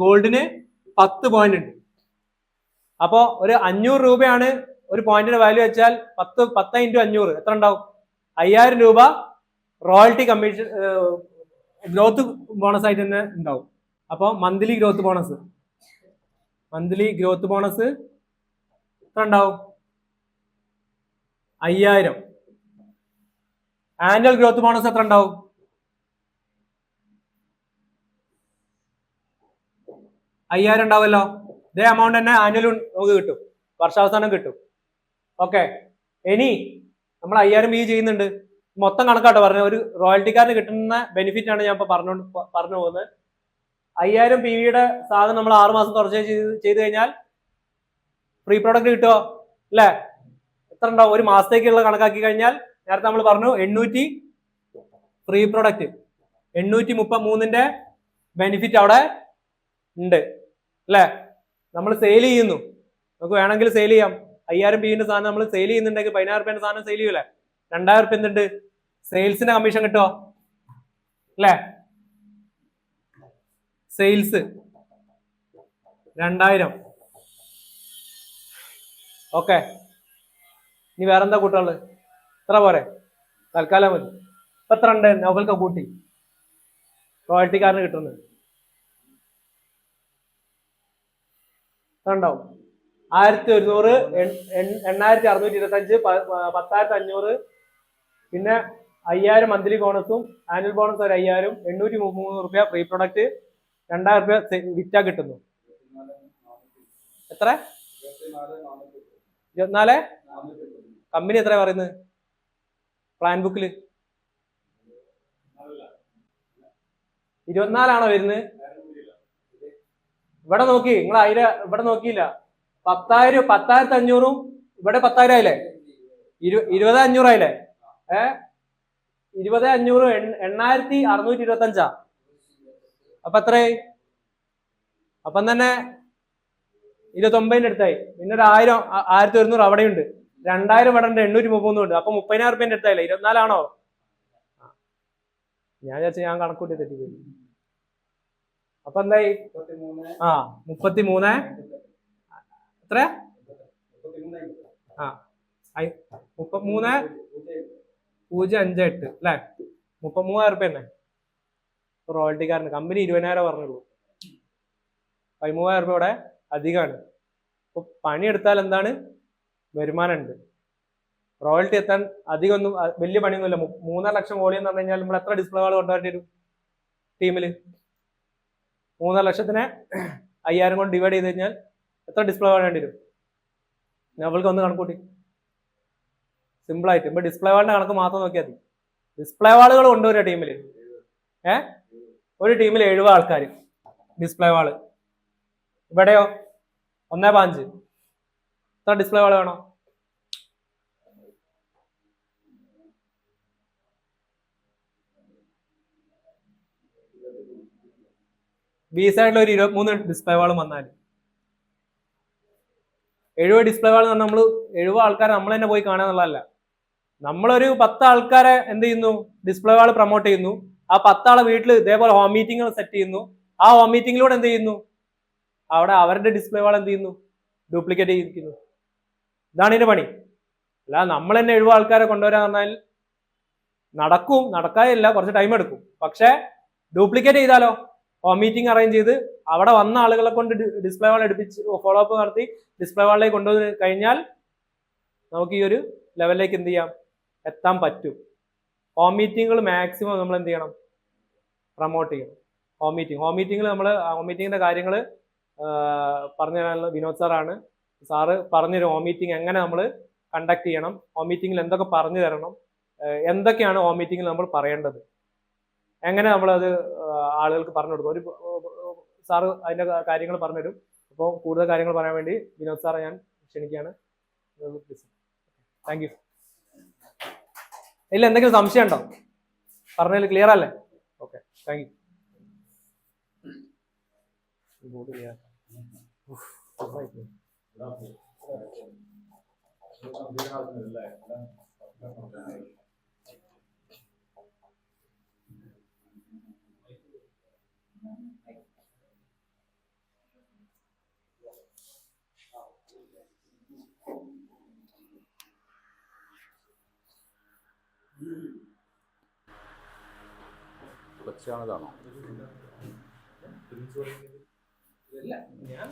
ഗോൾഡിന് 10 പോയിന്റ് ഉണ്ട്. അപ്പോ ഒരു 500 രൂപയാണ് ഒരു പോയിന്റിന്റെ വാല്യൂ വെച്ചാൽ 10 × 500 എത്ര ഉണ്ടാവും? 5,000 രൂപ റോയൽറ്റി കമ്മീഷൻ ഗ്രോത്ത് ബോണസ് ആയിട്ട് തന്നെ ഉണ്ടാവും. അപ്പോൾ മന്ത്ലി ഗ്രോത്ത് ബോണസ് എത്ര ഉണ്ടാവും? 5,000. ആനുവൽ ഗ്രോത്ത് ബോണസ് എത്ര ഉണ്ടാവും? 5,000 ഉണ്ടാവുമല്ലോ. ഇതേ എമൗണ്ട് തന്നെ ആനുവലും നമുക്ക് കിട്ടും, വർഷാവസാനം കിട്ടും. ഓക്കെ. ഇനി നമ്മൾ 5,000 ബി ചെയ്യുന്നുണ്ട്. മൊത്തം കണക്കാട്ടോ പറഞ്ഞത്. ഒരു റോയൽറ്റിക്കാരന് കിട്ടുന്ന ബെനിഫിറ്റ് ആണ് ഞാൻ ഇപ്പൊ പറഞ്ഞു പോകുന്നത്. 5,000 PV സാധനം നമ്മൾ 6 മാസം തുടർച്ചയായി ചെയ്ത് കഴിഞ്ഞാൽ ഫ്രീ പ്രോഡക്റ്റ് കിട്ടുമോ? അല്ലേ? എത്ര ഉണ്ടാവും? ഒരു മാസത്തേക്കുള്ള കണക്കാക്കി കഴിഞ്ഞാൽ നേരത്തെ നമ്മൾ പറഞ്ഞു 800 ഫ്രീ പ്രോഡക്റ്റ്, 833ന്റെ ബെനിഫിറ്റ് അവിടെ ഉണ്ട്. അല്ലേ? നമ്മൾ സെയിൽ ചെയ്യുന്നു, നമുക്ക് വേണമെങ്കിൽ സെയിൽ ചെയ്യാം. 5,000 PV സാധനം നമ്മൾ സെയിൽ ചെയ്യുന്നുണ്ടെങ്കിൽ 16,000 രൂപയുടെ സാധനം സെയിൽ ചെയ്യൂലേ? 2,000 രൂപ എന്തുണ്ട്? സെയിൽസിന്റെ കമ്മീഷൻ കിട്ടുമോ? അല്ലേ? സെയിൽസ് 2,000. ഓക്കെ. ഇനി വേറെന്താ കൂട്ടുള്ളത്? എത്ര പോരെ? തൽക്കാലം മതി. ഇപ്പൊ എത്ര ഉണ്ട്? നൗഫൽക്ക കൂട്ടി റോയൽറ്റിക്കാരന് കിട്ടുന്നത് ഉണ്ടാവും 1,100, 8,625, 10,500, പിന്നെ 5000 മന്ത്ലി ബോണസും ആനുവൽ ബോണസ് ഒരു 5000, 803 റുപ്യ ഫ്രീ പ്രൊഡക്റ്റ്, 2000 റുപ്യ വിറ്റാ കിട്ടുന്നു. എത്ര? 24 കമ്പനി എത്ര പറയുന്നത് പ്ലാൻ ബുക്കിൽ? 24 വരുന്നത്? ഇവിടെ നോക്കി നിങ്ങൾ 1000 ഇവിടെ നോക്കിയില്ല. 10,500 ഇവിടെ 10,000 ആയില്ലേ? 20,500 ആയില്ലേ? 20,500 8,625. അപ്പൊ എത്രയായി? അപ്പം തന്നെ 29 അടുത്തായി. പിന്നെ ഒരു 1000 1100 അവിടെയുണ്ട്, 2000 ഇവിടെ ഉണ്ട്, 833 ഉണ്ട്. അപ്പൊ 30,000 റുപ്യന്റെ അടുത്തായില്ലേ? 24 ആണോ? ഞാൻ വിചാരിച്ചു ഞാൻ കണക്കൂട്ടി തെറ്റിപ്പോയി. അപ്പൊ എന്തായി? 33 എത്ര? 33,058 അല്ലെ? 33,000 റുപ്യ തന്നെ റോയൽറ്റിക്കാരന്. കമ്പനി 20,000 പറഞ്ഞുള്ളൂ. 13,000 റുപ്യ ഇവിടെ അധികമാണ്. അപ്പൊ പണിയെടുത്താൽ എന്താണ്? വരുമാനം ഉണ്ട്. റോയൽറ്റി എത്താൻ അധികം ഒന്നും വലിയ പണിയൊന്നുമില്ല. 3.5 ലക്ഷം വോളിയം എന്ന് പറഞ്ഞു കഴിഞ്ഞാൽ നമ്മൾ എത്ര ഡിസ്പ്ലേ വാൾ കൊണ്ടുവരേണ്ടി വരും ടീമിൽ? 3.5 ലക്ഷത്തിനെ 5000 കൊണ്ട് ഡിവൈഡ് ചെയ്ത് കഴിഞ്ഞാൽ എത്ര ഡിസ്പ്ലേ വാൾ വേണ്ടി വരും? നമ്മൾക്ക് ഒന്ന് കണക്കൂട്ടി സിമ്പിൾ ആയിട്ട്. ഇപ്പൊ ഡിസ്പ്ലേ വാളിന്റെ കണക്ക് മാത്രം നോക്കിയാൽ മതി. ഡിസ്പ്ലേ വാളുകൾ കൊണ്ടുവരിക ടീമിൽ. ഒരു ടീമിൽ 70 ആൾക്കാർ ഡിസ്പ്ലേ വാള്. ഇവിടെയോ 1.5. എത്ര ഡിസ്പ്ലേ വാൾ വേണോ? ബി സൈഡിൽ ഒരു 23 ഡിസ്പ്ലേ വാളും വന്നാൽ 70 ഡിസ്പ്ലേ വാൾ എന്ന് പറഞ്ഞാൽ നമ്മൾ 70 ആൾക്കാരെ നമ്മൾ തന്നെ പോയി കാണാന്നുള്ളതല്ല. നമ്മളൊരു 10 ആൾക്കാരെ എന്ത് ചെയ്യുന്നു? ഡിസ്പ്ലേ വാൾ പ്രൊമോട്ട് ചെയ്യുന്നു. ആ 10 ആളെ വീട്ടിൽ ഇതേപോലെ ഹോം മീറ്റിംഗ് സെറ്റ് ചെയ്യുന്നു. ആ ഹോം മീറ്റിംഗിലൂടെ എന്ത് ചെയ്യുന്നു? അവിടെ അവരുടെ ഡിസ്പ്ലേ വാൾ എന്ത് ചെയ്യുന്നു? ഡ്യൂപ്ലിക്കേറ്റ് ചെയ്തിരിക്കുന്നു. ഇതാണ് ഇതിന്റെ പണി. അല്ല നമ്മൾ തന്നെ 70 ആൾക്കാരെ കൊണ്ടുവരാൻ പറഞ്ഞാൽ നടക്കും, നടക്കാതില്ല, കുറച്ച് ടൈം എടുക്കും. പക്ഷെ ഡ്യൂപ്ലിക്കേറ്റ് ചെയ്താലോ? ഹോം മീറ്റിംഗ് അറേഞ്ച് ചെയ്ത് അവിടെ വന്ന ആളുകളെ കൊണ്ട് ഡിസ്പ്ലേ വാൾ എടുപ്പിച്ച് ഫോളോ അപ്പ് നടത്തി ഡിസ്പ്ലേ വാളിലേക്ക് കൊണ്ടുവന്ന് കഴിഞ്ഞാൽ നമുക്ക് ഈ ഒരു ലെവലിലേക്ക് എന്ത് ചെയ്യാം? എത്താൻ പറ്റും. ഹോം മീറ്റിങ്ങുകൾ മാക്സിമം നമ്മൾ എന്ത് ചെയ്യണം? പ്രൊമോട്ട് ചെയ്യണം. ഹോം മീറ്റിംഗിൽ നമ്മൾ ഹോം മീറ്റിങ്ങിന്റെ കാര്യങ്ങൾ പറഞ്ഞു തരാനുള്ള വിനോദ് സാറാണ്. സാറ് പറഞ്ഞൊരു ഹോം മീറ്റിംഗ് എങ്ങനെ നമ്മൾ കണ്ടക്ട് ചെയ്യണം, ഹോം മീറ്റിംഗിൽ എന്തൊക്കെ പറഞ്ഞു തരണം, എന്തൊക്കെയാണ് ഹോം മീറ്റിംഗിൽ നമ്മൾ പറയേണ്ടത്, എങ്ങനെ നമ്മളത് ആളുകൾക്ക് പറഞ്ഞു കൊടുക്കും. ഒരു സാറ് അതിന്റെ കാര്യങ്ങൾ പറഞ്ഞുതരും. അപ്പോൾ കൂടുതൽ കാര്യങ്ങൾ പറയാൻ വേണ്ടി വിനോദ് സാറെ ഞാൻ ക്ഷണിക്കുകയാണ്. Thank you. ഇല്ല, എന്തെങ്കിലും സംശയം ഉണ്ടോ? പറഞ്ഞതിൽ ക്ലിയർ അല്ലേ? Okay, thank you. കൊച്ചാണതാണോ? ഇല്ല, ഞാൻ